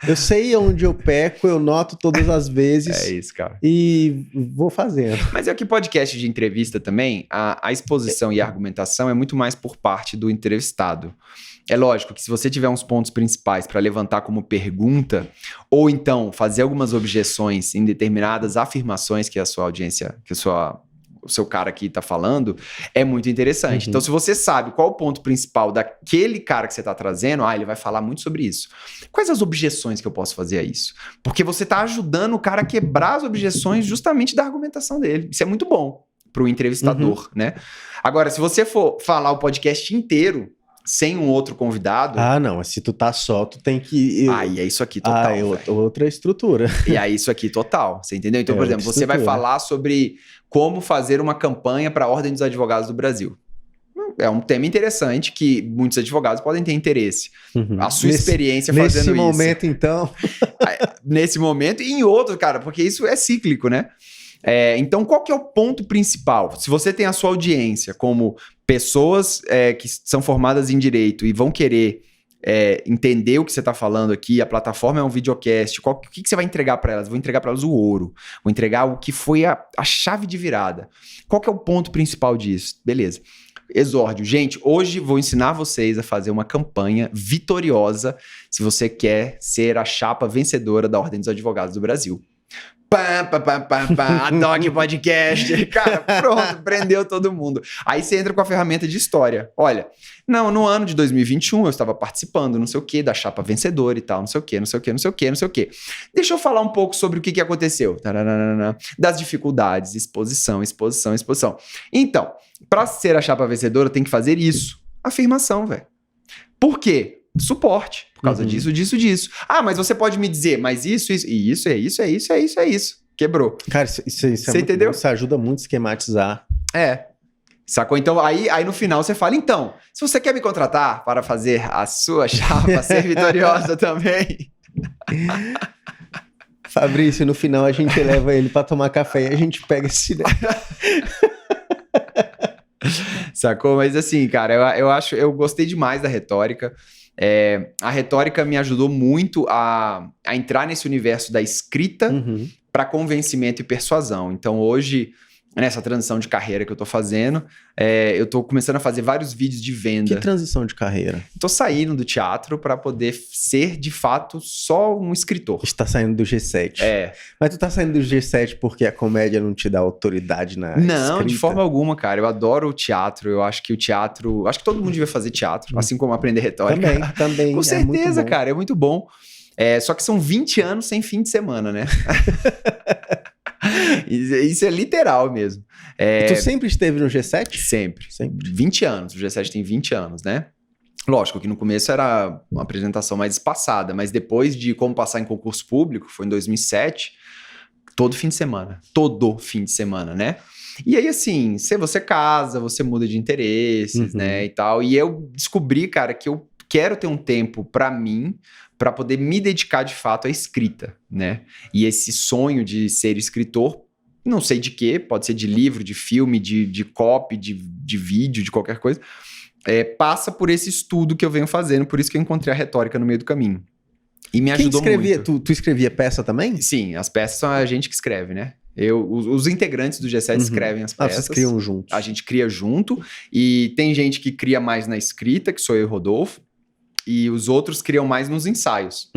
eu sei onde eu peco, eu noto todas as vezes. É isso, cara. E vou fazendo. Mas é que podcast de entrevista também, a exposição e a argumentação é muito mais por parte do entrevistado. É lógico que se você tiver uns pontos principais para levantar como pergunta, ou então fazer algumas objeções em determinadas afirmações que a sua audiência, o seu cara aqui tá falando, é muito interessante. Uhum. Então, se você sabe qual o ponto principal daquele cara que você tá trazendo, ele vai falar muito sobre isso. Quais as objeções que eu posso fazer a isso? Porque você tá ajudando o cara a quebrar as objeções justamente da argumentação dele. Isso é muito bom pro entrevistador, né? Agora, se você for falar o podcast inteiro sem um outro convidado... não, mas se tu tá só, tu tem que... Aí é isso aqui total. É outra estrutura. E é isso aqui total, você entendeu? Então, por exemplo, você vai falar sobre como fazer uma campanha para a Ordem dos Advogados do Brasil. É um tema interessante que muitos advogados podem ter interesse. Uhum. A sua experiência fazendo isso. Nesse momento, então... Nesse momento e em outro, cara, porque isso é cíclico, né? Então, qual que é o ponto principal? Se você tem a sua audiência como pessoas que são formadas em direito e vão querer entender o que você está falando aqui, a plataforma é um videocast, o que você vai entregar para elas? Vou entregar para elas o ouro, vou entregar o que foi a chave de virada. Qual que é o ponto principal disso? Beleza. Exórdio. Gente, hoje vou ensinar vocês a fazer uma campanha vitoriosa se você quer ser a chapa vencedora da Ordem dos Advogados do Brasil. Adoc Podcast. Cara, pronto, prendeu todo mundo. Aí você entra com a ferramenta de história. Olha, no ano de 2021 eu estava participando, não sei o quê, da chapa vencedora e tal, não sei o quê. Deixa eu falar um pouco sobre o que aconteceu. Das dificuldades, exposição. Então, para ser a chapa vencedora tem que fazer isso. Afirmação, velho. Por quê? Suporte, por causa disso. Mas você pode me dizer, mas isso, e isso, é isso. Quebrou. Cara, isso você entendeu? Isso ajuda muito a esquematizar. Sacou? Então, aí no final você fala, então, se você quer me contratar para fazer a sua chapa ser vitoriosa também... Fabrício, no final a gente leva ele para tomar café e a gente pega esse... Sacou? Mas assim, cara, eu gostei demais da retórica. A retórica me ajudou muito a entrar nesse universo da escrita para convencimento e persuasão. Então hoje, nessa transição de carreira que eu tô fazendo, eu tô começando a fazer vários vídeos de venda. Que transição de carreira? Tô saindo do teatro para poder ser, de fato, só um escritor. Você tá saindo do G7. Mas tu tá saindo do G7 porque a comédia não te dá autoridade na Não, escrita? De forma alguma, cara. Eu adoro o teatro. Eu acho que o teatro... Acho que todo mundo devia fazer teatro, assim como aprender retórica. Também. Com certeza, cara. É muito bom. Só que são 20 anos sem fim de semana, né? Isso é literal mesmo. E tu sempre esteve no G7? Sempre. 20 anos. O G7 tem 20 anos, né? Lógico que no começo era uma apresentação mais espaçada, mas depois de como passar em concurso público, foi em 2007, todo fim de semana, né? E aí, assim, você casa, você muda de interesses, né, e tal. E eu descobri, cara, que eu quero ter um tempo pra mim, para poder me dedicar de fato à escrita, né? E esse sonho de ser escritor, não sei de quê, pode ser de livro, de filme, de copy, de vídeo, de qualquer coisa, passa por esse estudo que eu venho fazendo, por isso que eu encontrei a retórica no meio do caminho. E me ajudou muito. Tu escrevia peça também? Sim, as peças são a gente que escreve, né? Os integrantes do G7 escrevem as peças. Vocês criam juntos. A gente cria junto. E tem gente que cria mais na escrita, que sou eu e o Rodolfo. E os outros criam mais nos ensaios.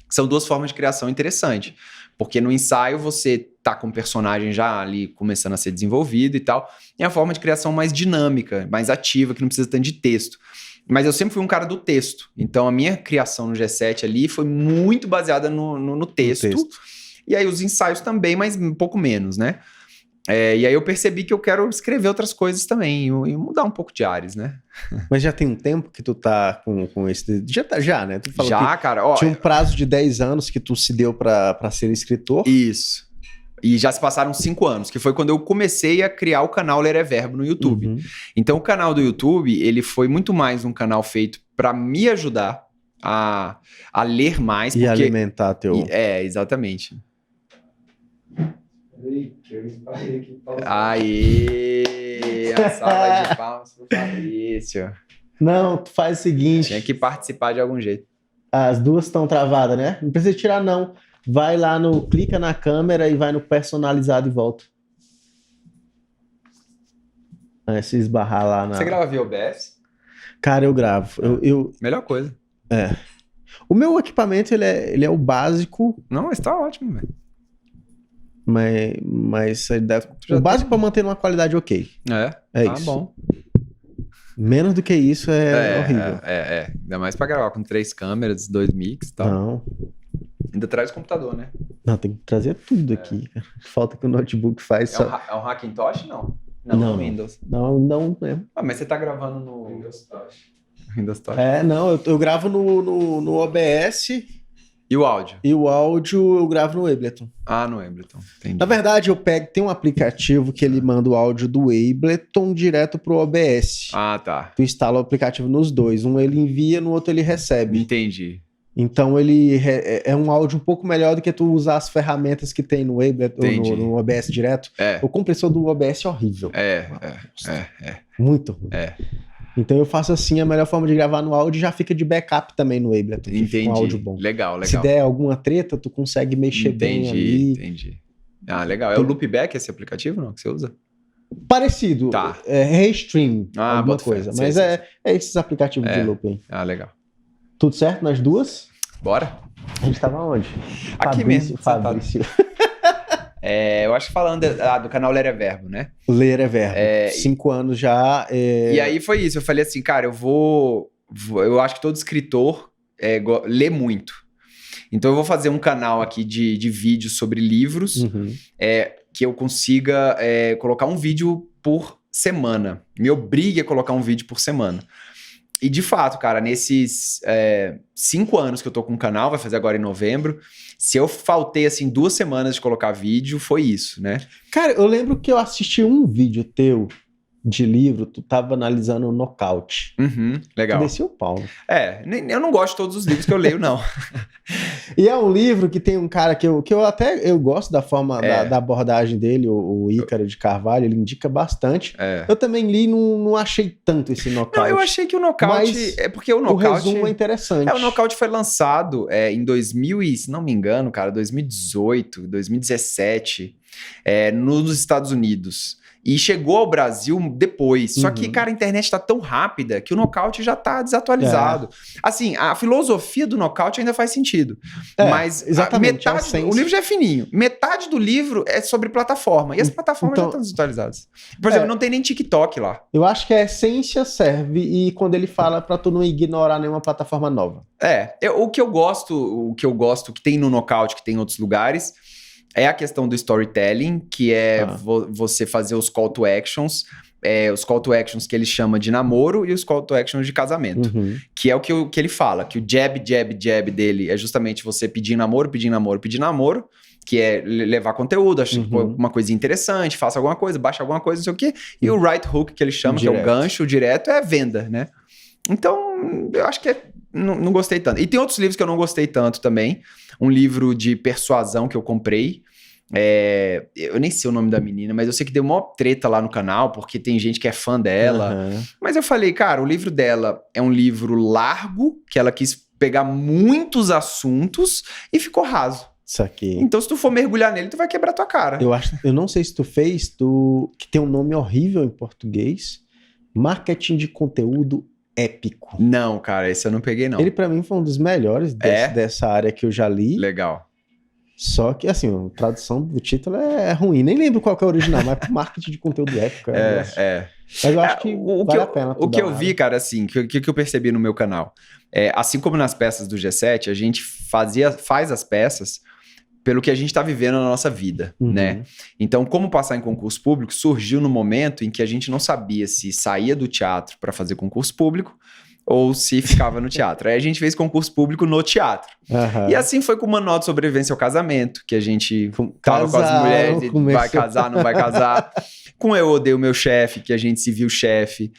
São duas formas de criação interessantes. Porque no ensaio você tá com o personagem já ali começando a ser desenvolvido e tal. É a forma de criação mais dinâmica, mais ativa, que não precisa tanto de texto. Mas eu sempre fui um cara do texto. Então a minha criação no G7 ali foi muito baseada no texto. E aí os ensaios também, mas um pouco menos, né? E aí eu percebi que eu quero escrever outras coisas também e mudar um pouco de ares, né? Mas já tem um tempo que tu tá com esse... Já, né? Tu falou já, cara. Ó, tinha um prazo de 10 anos que tu se deu pra ser escritor. Isso. E já se passaram 5 anos, que foi quando eu comecei a criar o canal Ler é Verbo no YouTube. Então o canal do YouTube, ele foi muito mais um canal feito pra me ajudar a ler mais. E alimentar teu... exatamente. Aê! A salva de palmas pro Fabrício. Não, tu faz o seguinte... Tinha que participar de algum jeito. As duas estão travadas, né? Não precisa tirar, não. Vai lá clica na câmera e vai no personalizado e volta. Se esbarrar lá na... Você grava via OBS? Cara, eu gravo. Melhor coisa. O meu equipamento, ele é o básico. Não, mas tá ótimo, velho. Mas o básico pra manter uma qualidade ok. É isso. Bom. Menos do que isso é horrível. Ainda mais pra gravar com 3 câmeras, 2 mix e tal. Não. Ainda traz o computador, né? Não, tem que trazer tudo aqui. Falta que o notebook faz só... É um Hackintosh, não? Não, Windows. Não mesmo. Mas você tá gravando no... Windows Touch. Não, eu gravo no OBS... E o áudio? E o áudio eu gravo no Ableton. No Ableton, entendi. Na verdade, tem um aplicativo que ele manda o áudio do Ableton direto pro OBS. Tá. Tu instala o aplicativo nos dois. Um ele envia, no outro ele recebe. Entendi. Então ele é um áudio um pouco melhor do que tu usar as ferramentas que tem no Ableton ou no OBS direto. O compressor do OBS é horrível. Muito ruim. Então eu faço assim, a melhor forma de gravar no áudio já fica de backup também no Ableton. Entendi. Um áudio bom. Legal. Se der alguma treta, tu consegue mexer bem ali. Entendi. Legal. É o Loopback esse aplicativo, não? Que você usa? Parecido. Tá. Restream, alguma coisa. Mas é esses aplicativos de looping. Legal. Tudo certo nas duas? Bora. A gente tava onde? Aqui mesmo. Fabrício. Eu acho que falando do canal Ler é Verbo, né? Ler é Verbo. 5 anos já. E aí foi isso. Eu falei assim, cara, eu acho que todo escritor lê muito. Então eu vou fazer um canal aqui de vídeos sobre livros, que eu consiga colocar um vídeo por semana. Me obrigue a colocar um vídeo por semana. E de fato, cara, nesses 5 anos que eu tô com o canal, vai fazer agora em novembro, se eu faltei, assim, 2 semanas de colocar vídeo, foi isso, né? Cara, eu lembro que eu assisti um vídeo teu de livro, tu tava analisando o Nocaute. Legal. Tu desceu o pau. Eu não gosto de todos os livros que eu leio, não. E é um livro que tem um cara que eu gosto da forma da abordagem dele, o Ícaro de Carvalho, ele indica bastante. Eu também li e não achei tanto esse Nocaute. Não, eu achei que o Nocaute... porque o Nocaute... O resumo é interessante. O Nocaute foi lançado em 2000 e, se não me engano, cara, 2018, 2017, nos Estados Unidos. E chegou ao Brasil depois. Só que, cara, a internet tá tão rápida que o Nocaute já tá desatualizado. Assim, a filosofia do Nocaute ainda faz sentido. Mas exatamente, o livro já é fininho. Metade do livro é sobre plataforma. E as plataformas já estão desatualizadas. Por exemplo, não tem nem TikTok lá. Eu acho que a essência serve e quando ele fala pra tu não ignorar nenhuma plataforma nova. O que eu gosto que tem no Nocaute, que tem em outros lugares... É a questão do storytelling, que é você fazer os call to actions, os call to actions que ele chama de namoro e os call to actions de casamento. Que é o que ele fala, que o jab dele é justamente você pedir namoro, que é levar conteúdo, uma coisa interessante, faça alguma coisa, baixa alguma coisa, não sei o quê. E o right hook, que ele chama, que é o gancho direto, é a venda, né? Então, eu acho que não gostei tanto. E tem outros livros que eu não gostei tanto também. Um livro de persuasão que eu comprei. Eu nem sei o nome da menina, mas eu sei que deu uma treta lá no canal, porque tem gente que é fã dela. Mas eu falei, cara, o livro dela é um livro largo, que ela quis pegar muitos assuntos e ficou raso. Isso aqui. Então, se tu for mergulhar nele, tu vai quebrar tua cara. Eu não sei se tu fez, que tem um nome horrível em português, marketing de conteúdo épico. Não, cara, esse eu não peguei, não. Ele, pra mim, foi um dos melhores dessa área que eu já li. Legal. Só que, assim, a tradução do título é ruim. Nem lembro qual que é o original, mas marketing de conteúdo épico. Mas eu acho que vale a pena. O que eu vi, cara, assim, o que eu percebi no meu canal, assim como nas peças do G7, a gente faz as peças pelo que a gente está vivendo na nossa vida, né? Então, como passar em concurso público surgiu no momento em que a gente não sabia se saía do teatro para fazer concurso público ou se ficava no teatro. Aí a gente fez concurso público no teatro. E assim foi com o Manual de Sobrevivência ao Casamento, que a gente tava com as mulheres, vai casar, não vai casar. Com Eu Odeio Meu Chefe, que a gente se viu chefe.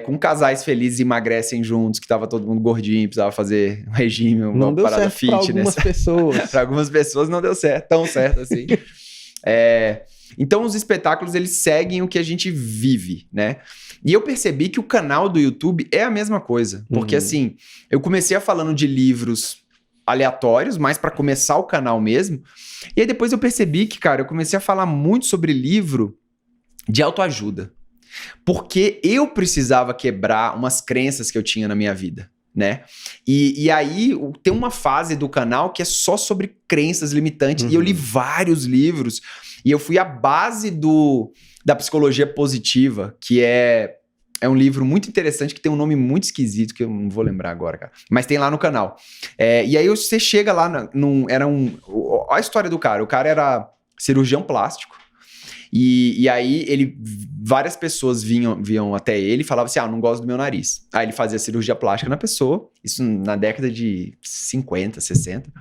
Com Casais Felizes Emagrecem Juntos, que tava todo mundo gordinho, precisava fazer um regime, uma parada fitness. Para algumas pessoas. Para algumas pessoas não deu certo, tão certo assim. Então os espetáculos, eles seguem o que a gente vive, né? E eu percebi que o canal do YouTube é a mesma coisa. Porque assim, eu comecei falando de livros aleatórios, mais para começar o canal mesmo. E aí depois eu percebi que, cara, eu comecei a falar muito sobre livro de autoajuda. Porque eu precisava quebrar umas crenças que eu tinha na minha vida, né? E aí tem uma fase do canal que é só sobre crenças limitantes. E eu li vários livros. E eu fui à base da psicologia positiva, que é um livro muito interessante, que tem um nome muito esquisito, que eu não vou lembrar agora, cara. Mas tem lá no canal. E aí você chega lá, olha a história do cara. O cara era cirurgião plástico. E aí várias pessoas vinham até ele e falavam assim, não gosto do meu nariz. Aí ele fazia cirurgia plástica na pessoa, isso na década de 50, 60.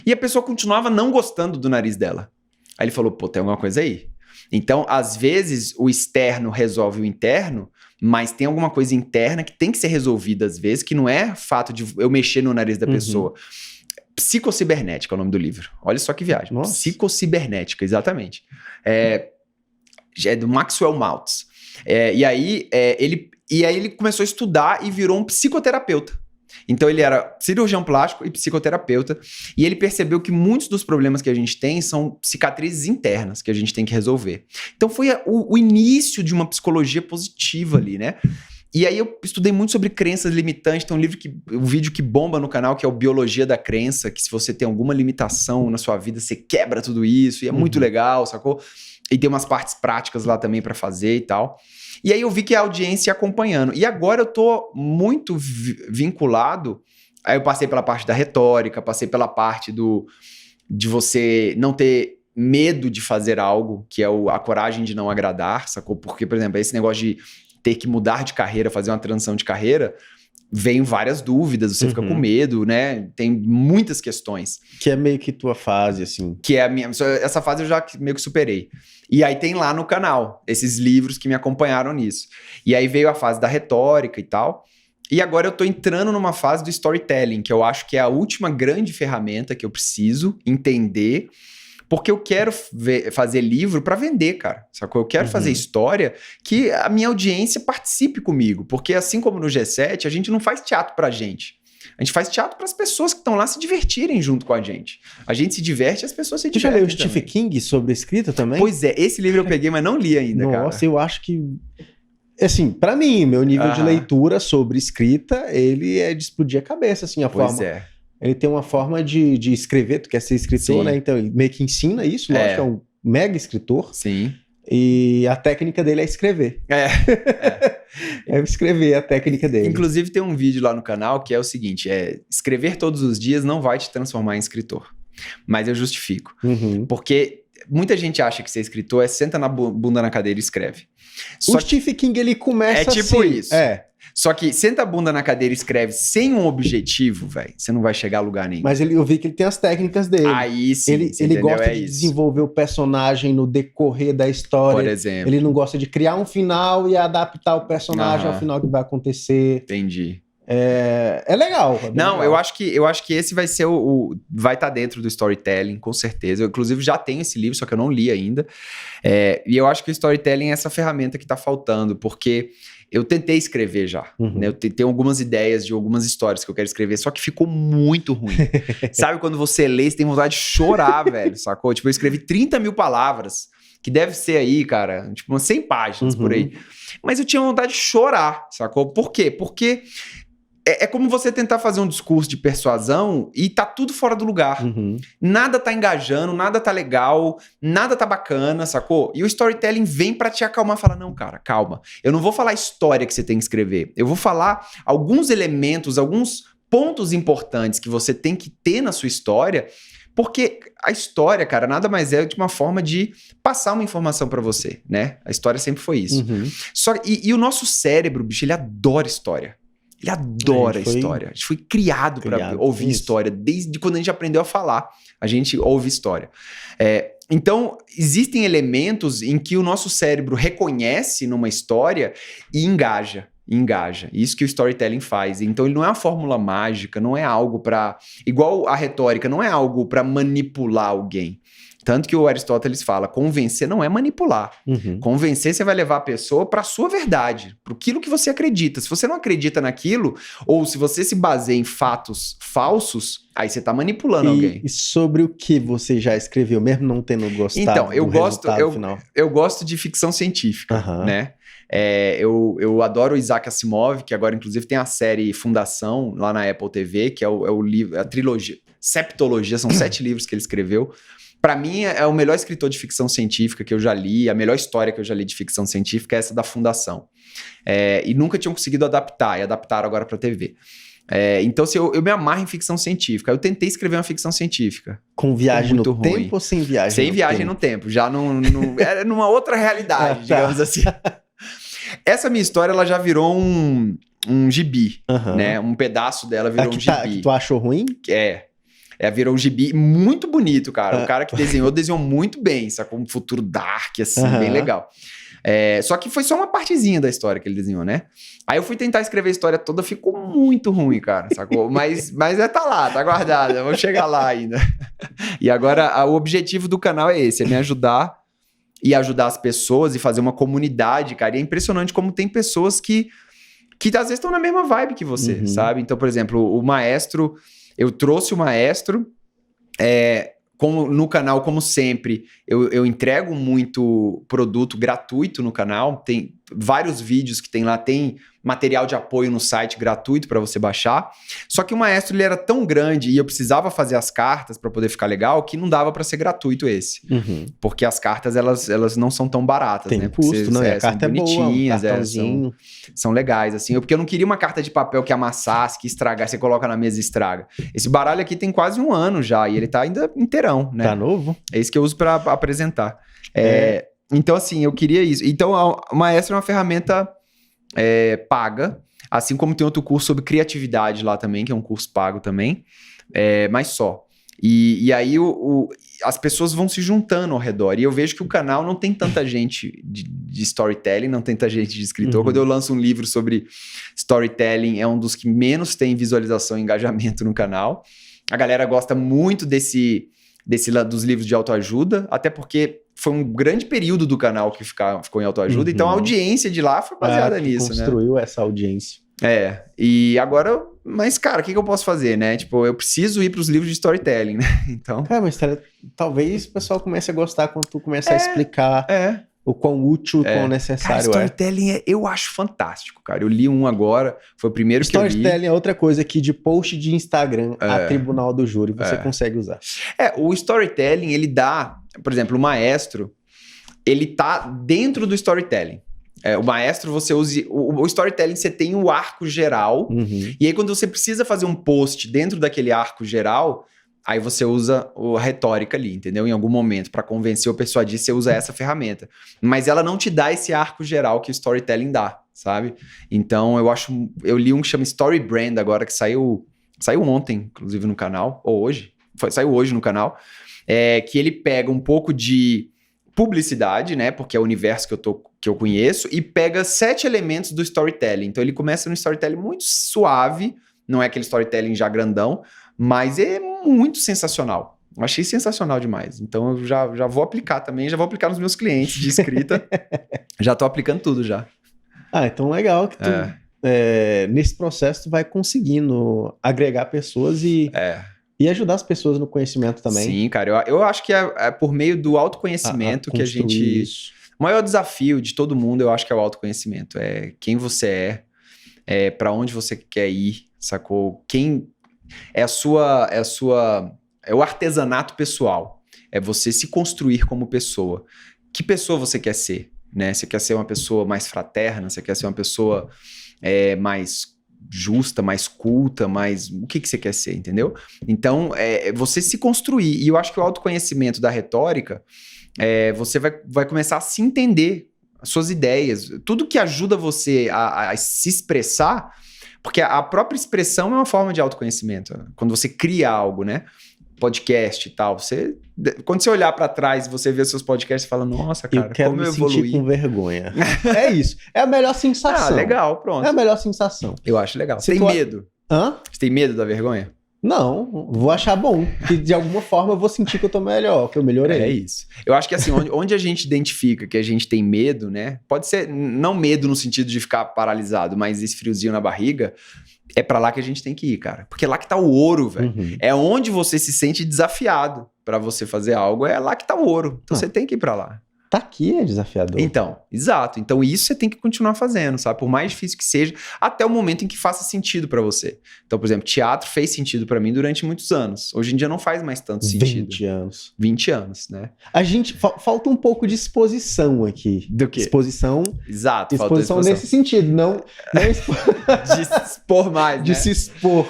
E a pessoa continuava não gostando do nariz dela. Aí ele falou, tem alguma coisa aí. Então, às vezes, o externo resolve o interno, mas tem alguma coisa interna que tem que ser resolvida às vezes, que não é fato de eu mexer no nariz da pessoa. Psicocibernética é o nome do livro. Olha só que viagem. Nossa. Psicocibernética, exatamente. É do Maxwell Maltz. E aí ele começou a estudar e virou um psicoterapeuta. Então ele era cirurgião plástico e psicoterapeuta. E ele percebeu que muitos dos problemas que a gente tem são cicatrizes internas que a gente tem que resolver. Então foi o início de uma psicologia positiva ali, né? E aí eu estudei muito sobre crenças limitantes. Tem um vídeo que bomba no canal, que é o Biologia da Crença, que se você tem alguma limitação na sua vida, você quebra tudo isso. E é muito legal, sacou? E tem umas partes práticas lá também para fazer e tal. E aí eu vi que a audiência ia acompanhando. E agora eu tô muito vinculado. Aí eu passei pela parte da retórica, passei pela parte de você não ter medo de fazer algo, que é a coragem de não agradar, sacou? Porque, por exemplo, esse negócio de ter que mudar de carreira, fazer uma transição de carreira, vem várias dúvidas, você fica com medo, né? Tem muitas questões. Que é meio que tua fase, assim. Que é a minha... Essa fase eu já meio que superei. E aí tem lá no canal esses livros que me acompanharam nisso. E aí veio a fase da retórica e tal. E agora eu tô entrando numa fase do storytelling, que eu acho que é a última grande ferramenta que eu preciso entender, porque eu quero fazer livro para vender, cara, sacou? Eu quero fazer história que a minha audiência participe comigo, porque assim como no G7, a gente não faz teatro pra gente. A gente faz teatro para as pessoas que estão lá se divertirem junto com a gente. A gente se diverte e as pessoas se divertem. Você já leu o Stephen King sobre escrita também? Pois é, esse livro eu peguei, mas não li ainda, cara. Nossa, eu acho que... Assim, pra mim, meu nível de leitura sobre escrita, ele é de explodir a cabeça, assim, a forma... Pois é. Ele tem uma forma de escrever, tu quer ser escritor, né? Então ele meio que ensina isso, lógico, é um mega escritor. Sim. E a técnica dele é escrever. É escrever a técnica dele. Inclusive tem um vídeo lá no canal que é o seguinte, escrever todos os dias não vai te transformar em escritor. Mas eu justifico. Porque muita gente acha que ser escritor senta na bunda na cadeira e escreve. O Stephen King, ele começa assim. É tipo isso. Só que senta a bunda na cadeira e escreve sem um objetivo, velho, você não vai chegar a lugar nenhum. Mas eu vi que ele tem as técnicas dele. Aí sim, ele gosta de desenvolver o personagem no decorrer da história. Por exemplo. Ele não gosta de criar um final e adaptar o personagem ao final que vai acontecer. Entendi. É legal. Não, legal. Eu acho que esse vai ser vai estar dentro do storytelling, com certeza. Eu, inclusive, já tenho esse livro, só que eu não li ainda. E eu acho que o storytelling é essa ferramenta que está faltando, porque Eu tentei escrever já, né? Eu tenho algumas ideias de algumas histórias que eu quero escrever, só que ficou muito ruim. Sabe quando você lê, você tem vontade de chorar, velho, sacou? Tipo, eu escrevi 30 mil palavras, que deve ser aí, cara, tipo umas 100 páginas por aí. Mas eu tinha vontade de chorar, sacou? Por quê? Porque é como você tentar fazer um discurso de persuasão e tá tudo fora do lugar. Nada tá engajando, nada tá legal, nada tá bacana, sacou? E o storytelling vem pra te acalmar e falar, não, cara, calma. Eu não vou falar a história que você tem que escrever. Eu vou falar alguns elementos, alguns pontos importantes que você tem que ter na sua história, porque a história, cara, nada mais é de uma forma de passar uma informação pra você, né? A história sempre foi isso. E o nosso cérebro, bicho, ele adora história. Ele adora história. A gente foi criado para ouvir história. Desde quando a gente aprendeu a falar, a gente ouve história. Então, existem elementos em que o nosso cérebro reconhece numa história e engaja. Isso que o storytelling faz. Então, ele não é uma fórmula mágica, não é algo para... Igual a retórica, não é algo para manipular alguém. Tanto que o Aristóteles fala, convencer não é manipular. Convencer, você vai levar a pessoa para a sua verdade, para aquilo que você acredita. Se você não acredita naquilo, ou se você se baseia em fatos falsos, aí você está manipulando alguém. E sobre o que você já escreveu, mesmo não tendo gostado então, do resultado final? Eu gosto de ficção científica, né? Eu adoro o Isaac Asimov, que agora inclusive tem a série Fundação lá na Apple TV, que é o livro, a trilogia, septologia, são 7 livros que ele escreveu. Pra mim, é o melhor escritor de ficção científica que eu já li, a melhor história que eu já li de ficção científica é essa da Fundação. E nunca tinham conseguido adaptar, e adaptaram agora pra TV. Então, assim, eu me amarro em ficção científica. Eu tentei escrever uma ficção científica. Com viagem no tempo ou sem viagem sem viagem no tempo. Já era numa outra realidade, digamos assim. Essa minha história, ela já virou um gibi, né? Um pedaço dela virou um gibi. Que tu achou ruim? Virou um gibi muito bonito, cara. O cara que desenhou muito bem, sacou? Um futuro dark, assim, bem legal. Só que foi só uma partezinha da história que ele desenhou, né? Aí eu fui tentar escrever a história toda, ficou muito ruim, cara, sacou? Mas tá lá, tá guardada, vou chegar lá ainda. E agora, o objetivo do canal é esse, é me ajudar e ajudar as pessoas e fazer uma comunidade, cara. E é impressionante como tem pessoas que às vezes estão na mesma vibe que você, sabe? Então, por exemplo, o Maestro... Eu trouxe o Maestro, no canal, como sempre, eu entrego muito produto gratuito no canal, tem vários vídeos que tem lá, tem material de apoio no site gratuito para você baixar, só que o Maestro ele era tão grande e eu precisava fazer as cartas para poder ficar legal que não dava para ser gratuito esse, porque as cartas elas não são tão baratas, tem né? Custo, né? A carta são bonitinhas, é boa, são legais, assim, porque eu não queria uma carta de papel que amassasse, que estragasse, você coloca na mesa e estraga. Esse baralho aqui tem quase 1 ano já e ele tá ainda inteirão, né? Tá novo? É isso que eu uso para apresentar. Então, assim, eu queria isso. Então, o Maestro é uma ferramenta paga, assim como tem outro curso sobre criatividade lá também, que é um curso pago também, mas só. E aí as pessoas vão se juntando ao redor. E eu vejo que o canal não tem tanta gente de storytelling, não tem tanta gente de escritor. Quando eu lanço um livro sobre storytelling, é um dos que menos tem visualização e engajamento no canal. A galera gosta muito dos livros de autoajuda, até porque foi um grande período do canal que ficou em autoajuda, então a audiência de lá foi baseada nisso, construiu essa audiência. E agora, mas cara, o que eu posso fazer, né? Tipo, eu preciso ir para os livros de storytelling, né? Então... Cara, mas talvez o pessoal comece a gostar quando tu começa a explicar o quão útil, o quão necessário storytelling eu acho fantástico, cara. Eu li um agora, foi o primeiro que eu li. Storytelling é outra coisa que de post de Instagram a tribunal do júri você consegue usar. O storytelling, ele dá... Por exemplo, o Maestro, ele tá dentro do storytelling. O Maestro, você usa... O storytelling, você tem o arco geral. E aí, quando você precisa fazer um post dentro daquele arco geral, aí você usa a retórica ali, entendeu? Em algum momento, para convencer ou persuadir, você usa essa ferramenta. Mas ela não te dá esse arco geral que o storytelling dá, sabe? Então, eu li um que chama Story Brand agora, que saiu ontem, inclusive, no canal, ou hoje. Saiu hoje no canal. Que ele pega um pouco de publicidade, né? Porque é o universo que eu conheço, e pega 7 elementos do storytelling. Então ele começa no storytelling muito suave, não é aquele storytelling já grandão, mas é muito sensacional. Eu achei sensacional demais. Então eu já vou aplicar também, já vou aplicar nos meus clientes de escrita. Já tô aplicando tudo já. Então legal que tu, nesse processo, tu vai conseguindo agregar pessoas e ajudar as pessoas no conhecimento também. Sim, cara. Eu acho que é por meio do autoconhecimento que a gente... Isso. O maior desafio de todo mundo, eu acho que é o autoconhecimento. É quem você é para onde você quer ir, sacou? Quem é é o artesanato pessoal. É você se construir como pessoa. Que pessoa você quer ser, né? Você quer ser uma pessoa mais fraterna? Você quer ser uma pessoa mais justa, mais culta, mais... O que você quer ser, entendeu? Então, você se construir. E eu acho que o autoconhecimento da retórica, você vai começar a se entender, as suas ideias, tudo que ajuda você a se expressar, porque a própria expressão é uma forma de autoconhecimento. Quando você cria algo, né? Podcast e tal, quando você olhar pra trás e você ver seus podcasts, você fala, nossa, cara, como eu evoluí. Sentir com vergonha. É isso. É a melhor sensação. Legal, pronto. É a melhor sensação. Eu acho legal. Você tem medo? Você tem medo da vergonha? Não, vou achar bom. Que de alguma forma eu vou sentir que eu tô melhor, que eu melhorei. É isso. Eu acho que assim, onde a gente identifica que a gente tem medo, né? Pode ser, não medo no sentido de ficar paralisado, mas esse friozinho na barriga, é pra lá que a gente tem que ir, cara. Porque é lá que tá o ouro, velho. Uhum. É onde você se sente desafiado pra você fazer algo, é lá que tá o ouro. Então você tem que ir pra lá. Tá aqui é desafiador. Então, exato. Então isso você tem que continuar fazendo, sabe? Por mais difícil que seja, até o momento em que faça sentido pra você. Então, por exemplo, teatro fez sentido pra mim durante muitos anos. Hoje em dia não faz mais tanto sentido. 20 anos. 20 anos, né? A gente... Falta um pouco de exposição aqui. Do quê? Exposição. Exato. Exposição nesse sentido, não de se expor mais, de né? se expor.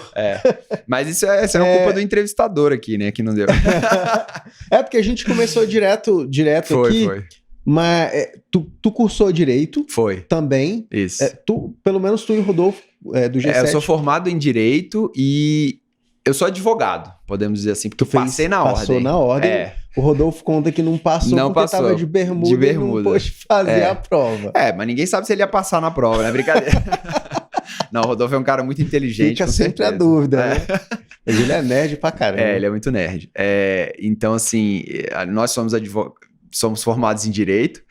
Mas isso é culpa do entrevistador aqui, né? Que não deu. Porque a gente começou direto aqui. Foi. Mas tu cursou Direito. Foi. Também. Isso. Pelo menos tu e o Rodolfo do G7. Eu sou formado em Direito e eu sou advogado, podemos dizer assim, porque eu passei na ordem. Passou na ordem. O Rodolfo conta que não passou porque tava de bermuda e não pôde fazer a prova. Mas ninguém sabe se ele ia passar na prova, né? Brincadeira. Não, o Rodolfo é um cara muito inteligente. Fica sempre a dúvida, né? Mas ele é nerd pra caramba. Ele é muito nerd. Então, assim, nós somos somos formados em Direito.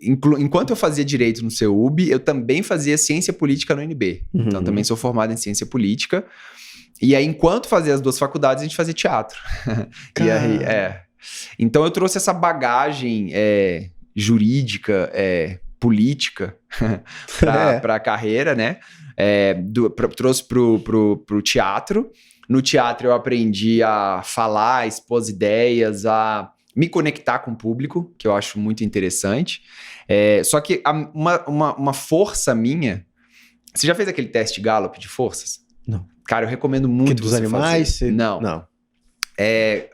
Enquanto eu fazia Direito no CEUB, eu também fazia Ciência Política no UNB. Uhum. Então, também sou formado em Ciência Política. E aí, enquanto fazia as duas faculdades, a gente fazia teatro. E aí, Então, eu trouxe essa bagagem jurídica, política para a carreira, né? Trouxe pro teatro. No teatro, eu aprendi a falar, a expor as ideias, a me conectar com o público, que eu acho muito interessante. Só que uma força minha... Você já fez aquele teste Gallup de forças? Não. Cara, eu recomendo muito dos animais? Não.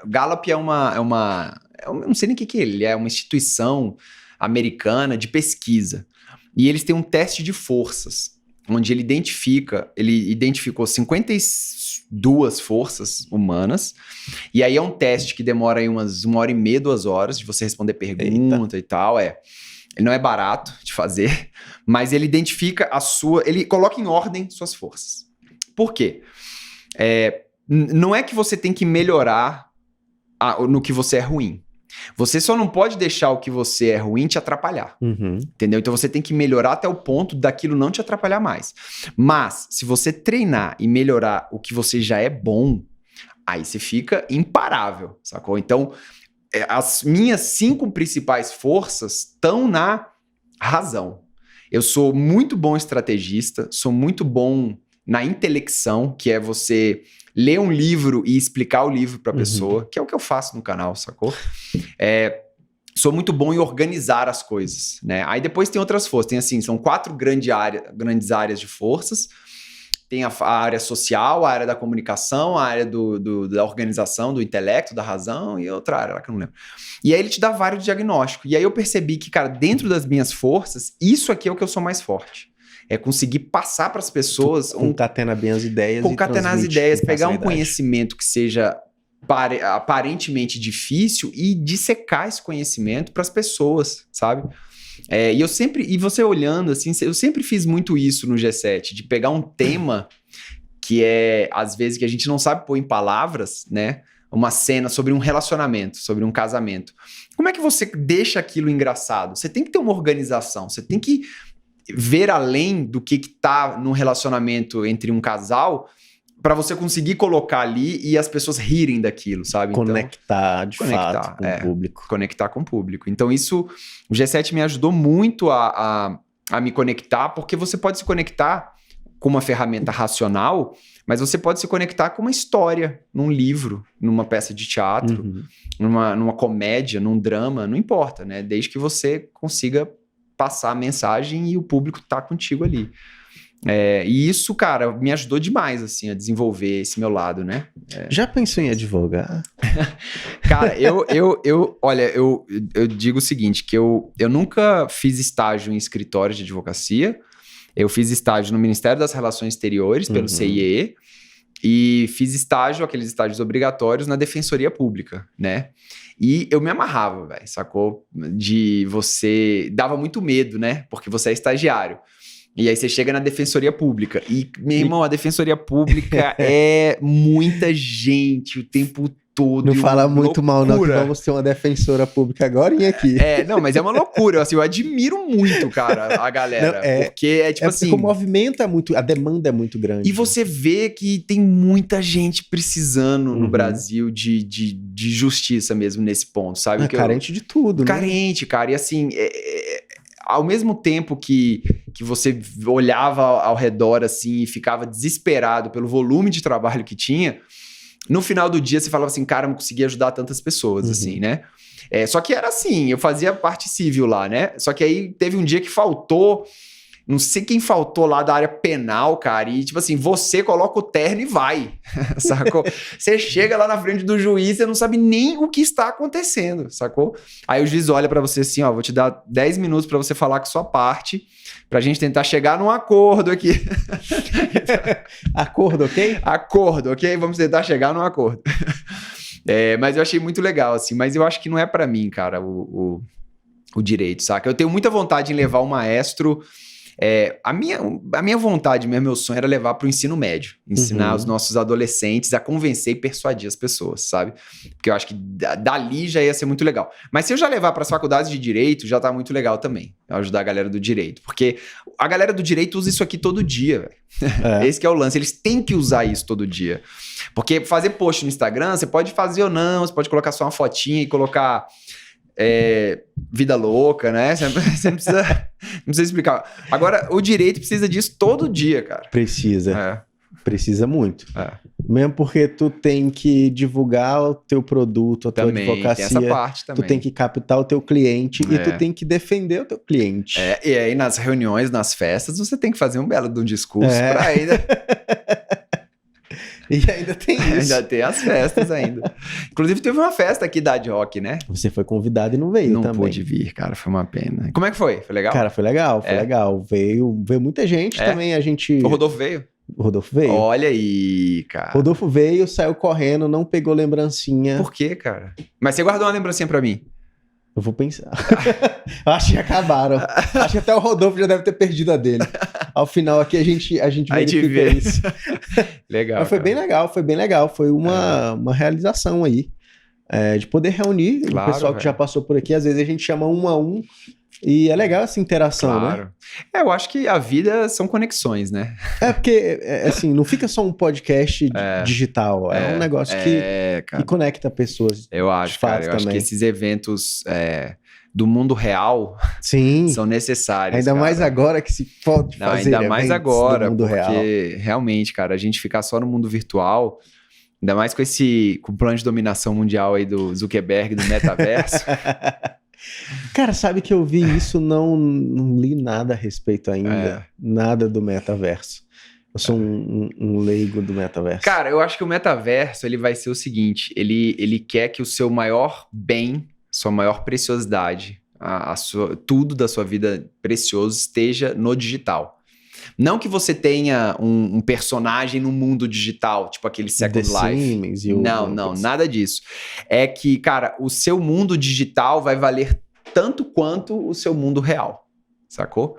Gallup é uma... Eu não sei nem o que é ele. É uma instituição americana de pesquisa. E eles têm um teste de forças, onde ele identificou 52 forças humanas, e aí é um teste que demora aí umas 1h30, 2 horas, de você responder pergunta. Eita. E tal, Ele não é barato de fazer, mas ele identifica ele coloca em ordem suas forças. Por quê? Não é que você tem que melhorar no que você é ruim. Você só não pode deixar o que você é ruim te atrapalhar. Uhum. Entendeu? Então você tem que melhorar até o ponto daquilo não te atrapalhar mais. Mas, se você treinar e melhorar o que você já é bom, aí você fica imparável, sacou? Então, as minhas 5 principais forças estão na razão. Eu sou muito bom estrategista, sou muito bom na intelecção, que é você ler um livro e explicar o livro para a pessoa, que é o que eu faço no canal, sacou? Sou muito bom em organizar as coisas, né? Aí depois tem outras forças, tem assim, são 4 grandes áreas de forças. Tem a área social, a área da comunicação, a área da organização, do intelecto, da razão e outra área lá que eu não lembro. E aí ele te dá vários diagnósticos. E aí eu percebi que, cara, dentro das minhas forças, isso aqui é o que eu sou mais forte. É conseguir passar para as pessoas... Concatenar bem as ideias. Concatenar as ideias, pegar um conhecimento que seja aparentemente difícil e dissecar esse conhecimento para as pessoas, sabe? E você olhando assim, eu sempre fiz muito isso no G7, de pegar um tema que às vezes, que a gente não sabe pôr em palavras, né? Uma cena sobre um relacionamento, sobre um casamento. Como é que você deixa aquilo engraçado? Você tem que ter uma organização, você tem que ver além do que tá num relacionamento entre um casal, pra você conseguir colocar ali e as pessoas rirem daquilo, sabe? Conectar, de fato, com o público. Conectar com o público. Então isso, o G7 me ajudou muito a me conectar, porque você pode se conectar com uma ferramenta racional, mas você pode se conectar com uma história, num livro, numa peça de teatro, numa comédia, num drama, não importa, né? Desde que você consiga passar a mensagem e o público tá contigo ali. E isso, cara, me ajudou demais, assim, a desenvolver esse meu lado, né? Já pensou em advogar? Cara, olha, eu digo o seguinte, que eu nunca fiz estágio em escritório de advocacia, eu fiz estágio no Ministério das Relações Exteriores, pelo CIE, e fiz estágio, aqueles estágios obrigatórios, na Defensoria Pública, né? E eu me amarrava, velho, sacou? Dava muito medo, né? Porque você é estagiário. E aí você chega na Defensoria Pública. E, meu irmão, a Defensoria Pública é muita gente o tempo todo. Não fala muito mal, não, que vamos ter uma defensora pública agora aqui. Não, mas é uma loucura. Assim, eu admiro muito, cara, a galera. Não, porque é tipo assim... Porque o movimento é muito... A demanda é muito grande. E você vê que tem muita gente precisando no Brasil de justiça mesmo nesse ponto, sabe? Carente de tudo, né? Carente, cara. E assim... Ao mesmo tempo que você olhava ao redor assim e ficava desesperado pelo volume de trabalho que tinha, no final do dia você falava assim, cara, eu não consegui ajudar tantas pessoas, assim, né? Só que era assim, eu fazia parte civil lá, né? Só que aí teve um dia que faltou, não sei quem faltou lá da área penal, cara, e tipo assim, você coloca o terno e vai, sacou? Você chega lá na frente do juiz, você não sabe nem o que está acontecendo, sacou? Aí o juiz olha pra você assim, ó, vou te dar 10 minutos pra você falar com sua parte, pra gente tentar chegar num acordo aqui. Acordo, ok? Acordo, ok? Vamos tentar chegar num acordo. Mas eu achei muito legal, assim, mas eu acho que não é pra mim, cara, o direito, saca? Eu tenho muita vontade em levar o maestro... A minha vontade mesmo, meu sonho era levar para o ensino médio, ensinar os nossos adolescentes a convencer e persuadir as pessoas, sabe? Porque eu acho que dali já ia ser muito legal. Mas se eu já levar para as faculdades de direito, já tá muito legal também, ajudar a galera do direito, porque a galera do direito usa isso aqui todo dia, velho. Esse que é o lance, eles têm que usar isso todo dia. Porque fazer post no Instagram, você pode fazer ou não, você pode colocar só uma fotinha e colocar... vida louca, né? Você não precisa explicar. Agora, o direito precisa disso todo dia, cara. Precisa. Precisa muito. Mesmo porque tu tem que divulgar o teu produto, a tua advocacia. Tem essa parte também. Tu tem que captar o teu cliente e tu tem que defender o teu cliente. E aí, nas reuniões, nas festas, você tem que fazer um belo de um discurso pra ainda... E ainda tem isso. Ainda tem as festas ainda. Inclusive, teve uma festa aqui da Ad Rock, né? Você foi convidado e não veio também. Não pude vir, cara. Foi uma pena. Como é que foi? Foi legal? Cara, foi legal. Foi legal. Veio muita gente também. A gente... O Rodolfo veio? O Rodolfo veio. Olha aí, cara. O Rodolfo veio, saiu correndo, não pegou lembrancinha. Por quê, cara? Mas você guardou uma lembrancinha pra mim? Eu vou pensar. Acho que acabaram. Acho que até o Rodolfo já deve ter perdido a dele. Ao final aqui a gente verifica isso. Legal. Mas foi bem legal. Foi uma realização aí. De poder reunir o pessoal que já passou por aqui. Às vezes a gente chama um a um. E é legal essa interação, né? Eu acho que a vida são conexões, né? Porque, assim, não fica só um podcast digital. É um negócio que conecta pessoas. Eu acho, cara. Eu acho que esses eventos do mundo real são necessários. Ainda mais agora que se pode fazer ainda mais agora, do mundo porque real. Realmente, cara, a gente ficar só no mundo virtual... Ainda mais com o plano de dominação mundial aí do Zuckerberg, do metaverso... Cara, sabe que eu vi isso, não li nada a respeito ainda. Nada do metaverso. Eu sou um leigo do metaverso. Cara, eu acho que o metaverso ele vai ser o seguinte: ele quer que o seu maior bem, sua maior preciosidade, tudo da sua vida precioso esteja no digital. Não que você tenha um personagem no mundo digital, tipo aquele Second Life. Não, nada disso. É que, cara, o seu mundo digital vai valer tanto quanto o seu mundo real, sacou?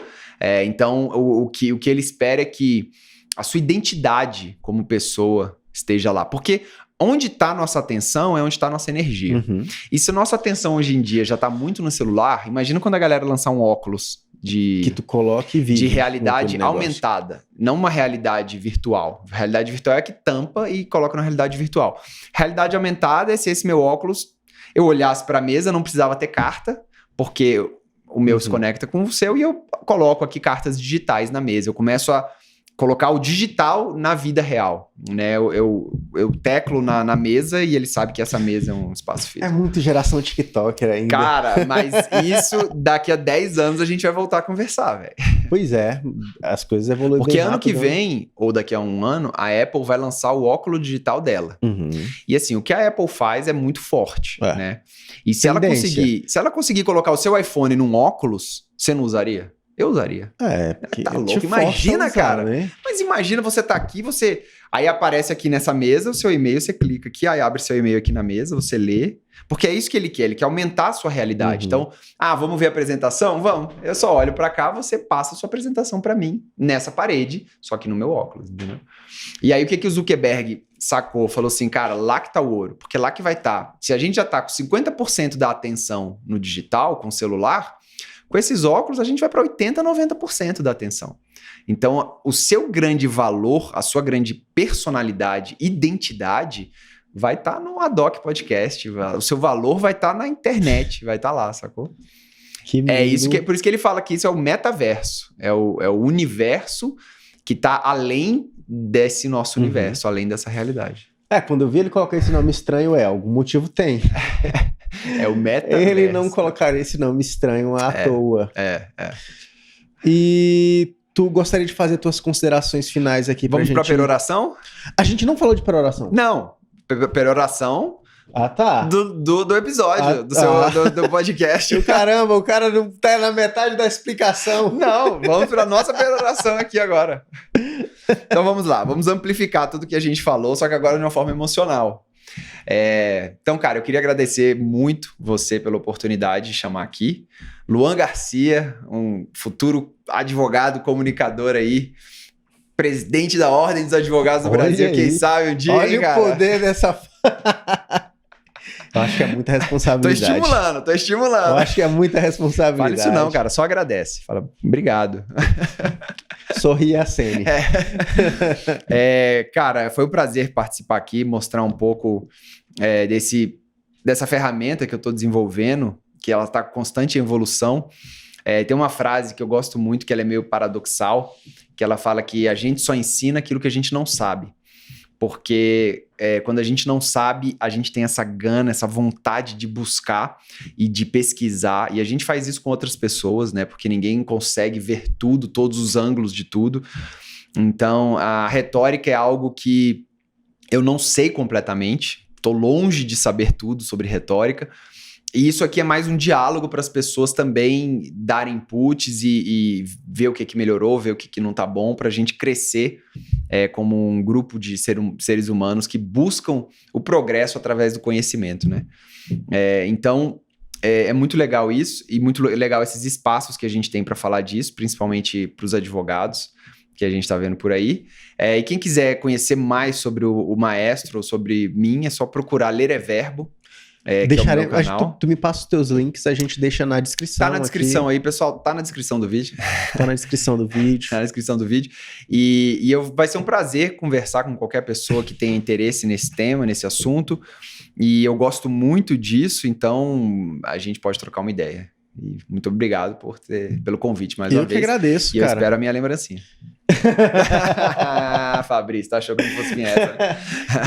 Então, o que ele espera é que a sua identidade como pessoa esteja lá. Porque onde está nossa atenção é onde está nossa energia. E se nossa atenção hoje em dia já está muito no celular, imagina quando a galera lançar um óculos que tu coloca e vive de realidade aumentada, não uma realidade virtual. Realidade virtual é que tampa e coloca na realidade virtual. Realidade aumentada é se esse meu óculos, eu olhasse para a mesa, não precisava ter carta, porque o meu se conecta com o seu e eu coloco aqui cartas digitais na mesa. Eu começo a colocar o digital na vida real, né? Eu teclo na mesa e ele sabe que essa mesa é um espaço físico. É muito geração TikToker ainda. Cara, mas isso daqui a 10 anos a gente vai voltar a conversar, velho. Pois é, as coisas evoluem Porque bem ano que rápido, vem, ou daqui a um ano, a Apple vai lançar o óculos digital dela. E assim, o que a Apple faz é muito forte, né? E se ela conseguir colocar o seu iPhone num óculos, você não usaria? Eu usaria. Porque tá louco. Imagina, cara. Né? Mas imagina você tá aqui, aí aparece aqui nessa mesa o seu e-mail, você clica aqui, aí abre seu e-mail aqui na mesa, você lê. Porque é isso que ele quer aumentar a sua realidade. Então, vamos ver a apresentação? Vamos. Eu só olho pra cá, você passa a sua apresentação pra mim, nessa parede, só que no meu óculos, entendeu? E aí, o que o Zuckerberg sacou? Falou assim, cara, lá que tá o ouro, porque lá que vai estar. Se a gente já tá com 50% da atenção no digital, com o celular, com esses óculos, a gente vai para 80%, 90% da atenção. Então, o seu grande valor, a sua grande personalidade, identidade, vai estar no Adoc Podcast. O seu valor vai estar na internet, vai estar lá, sacou? Por isso que ele fala que isso é o metaverso. É o universo que está além desse nosso universo, além dessa realidade. Quando eu vi ele colocar esse nome estranho, algum motivo tem. É o metaverso. Ele não colocaria esse nome estranho à toa. E tu gostaria de fazer tuas considerações finais aqui pra gente? Vamos pra peroração? A gente não falou de peroração. Não. Peroração tá. do episódio, do podcast. Caramba, o cara não tá na metade da explicação. Não, vamos pra nossa peroração aqui agora. Então vamos lá, vamos amplificar tudo que a gente falou, só que agora de uma forma emocional. Então, cara, eu queria agradecer muito você pela oportunidade de chamar aqui. Luan Garcia, um futuro advogado, comunicador aí, presidente da Ordem dos Advogados do Brasil, quem sabe um dia, Olha cara? O poder dessa... Eu acho que é muita responsabilidade. Tô estimulando. Eu acho que é muita responsabilidade. Fala isso não, cara, só agradece. Fala, obrigado. Sorri e acene. Cara, foi um prazer participar aqui, mostrar um pouco dessa ferramenta que eu tô desenvolvendo, que ela tá em constante evolução. Tem uma frase que eu gosto muito, que ela é meio paradoxal, que ela fala que a gente só ensina aquilo que a gente não sabe. Porque quando a gente não sabe, a gente tem essa gana, essa vontade de buscar e de pesquisar. E a gente faz isso com outras pessoas, né? Porque ninguém consegue ver tudo, todos os ângulos de tudo. Então, a retórica é algo que eu não sei completamente. Estou longe de saber tudo sobre retórica. E isso aqui é mais um diálogo para as pessoas também darem inputs e ver o que melhorou, ver o que não tá bom, para a gente crescer como um grupo de seres humanos que buscam o progresso através do conhecimento, né? Então, é muito legal isso e muito legal esses espaços que a gente tem para falar disso, principalmente para os advogados que a gente está vendo por aí. E quem quiser conhecer mais sobre o maestro ou sobre mim, é só procurar Ler é Verbo. Deixarei, tu me passa os teus links, a gente deixa na descrição. Tá na descrição aqui. Aí, pessoal. Tá na descrição do vídeo. Tá na descrição do vídeo. Tá na descrição do vídeo. E vai ser um prazer conversar com qualquer pessoa que tenha interesse nesse tema, nesse assunto. E eu gosto muito disso, então a gente pode trocar uma ideia. E muito obrigado pelo convite mais uma vez. Eu que agradeço, cara. E eu espero a minha lembrancinha. Fabrício, tá achando que não fosse essa, né?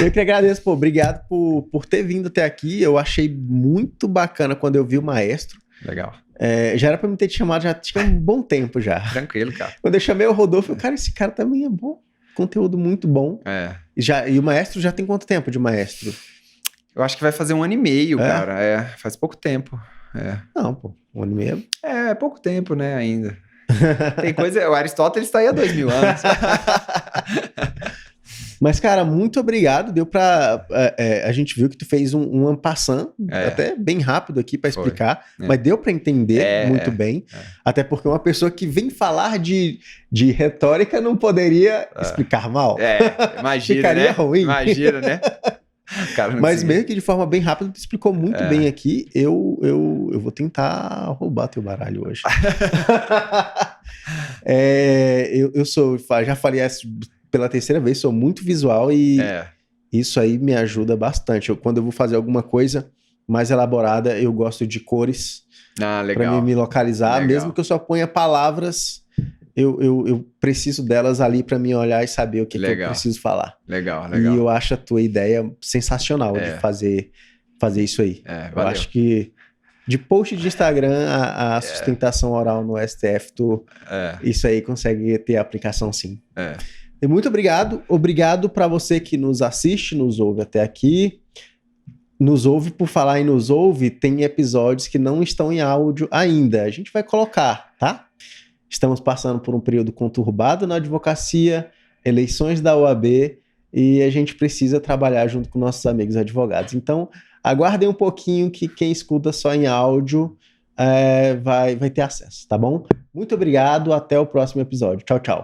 Eu que agradeço, obrigado por ter vindo até aqui. Eu achei muito bacana quando eu vi o maestro. Legal. Já era pra me ter te chamado, já tinha um bom tempo já. Tranquilo, cara. Quando eu chamei o Rodolfo, cara, esse cara também é bom. Conteúdo muito bom. E o maestro já tem quanto tempo de maestro? Eu acho que vai fazer 1 ano e meio, cara. Faz pouco tempo. Não, 1 ano e meio. É pouco tempo, né, ainda. Tem coisa... O Aristóteles está aí há 2000 anos. Mas, cara, muito obrigado. Deu pra... a gente viu que tu fez um en passant, até bem rápido aqui pra explicar, mas deu pra entender muito bem. Até porque uma pessoa que vem falar de retórica não poderia explicar mal. Imagina, Ficaria né? ruim. Imagina, né? Mas mesmo que de forma bem rápida, tu explicou muito bem aqui. Eu vou tentar roubar teu baralho hoje. Eu já falei essa pela terceira vez, sou muito visual e isso aí me ajuda bastante. Quando eu vou fazer alguma coisa mais elaborada, eu gosto de cores para me localizar. Legal. Mesmo que eu só ponha palavras, eu preciso delas ali para me olhar e saber o que eu preciso falar. Legal. E eu acho a tua ideia sensacional de fazer isso aí. Eu acho que de post de Instagram a sustentação oral no STF, isso aí consegue ter aplicação sim. E muito obrigado. Obrigado para você que nos assiste, nos ouve até aqui. Nos ouve, por falar em nos ouve, tem episódios que não estão em áudio ainda. A gente vai colocar, tá? Estamos passando por um período conturbado na advocacia, eleições da OAB, e a gente precisa trabalhar junto com nossos amigos advogados. Então, aguardem um pouquinho que quem escuta só em áudio vai ter acesso, tá bom? Muito obrigado, até o próximo episódio. Tchau, tchau.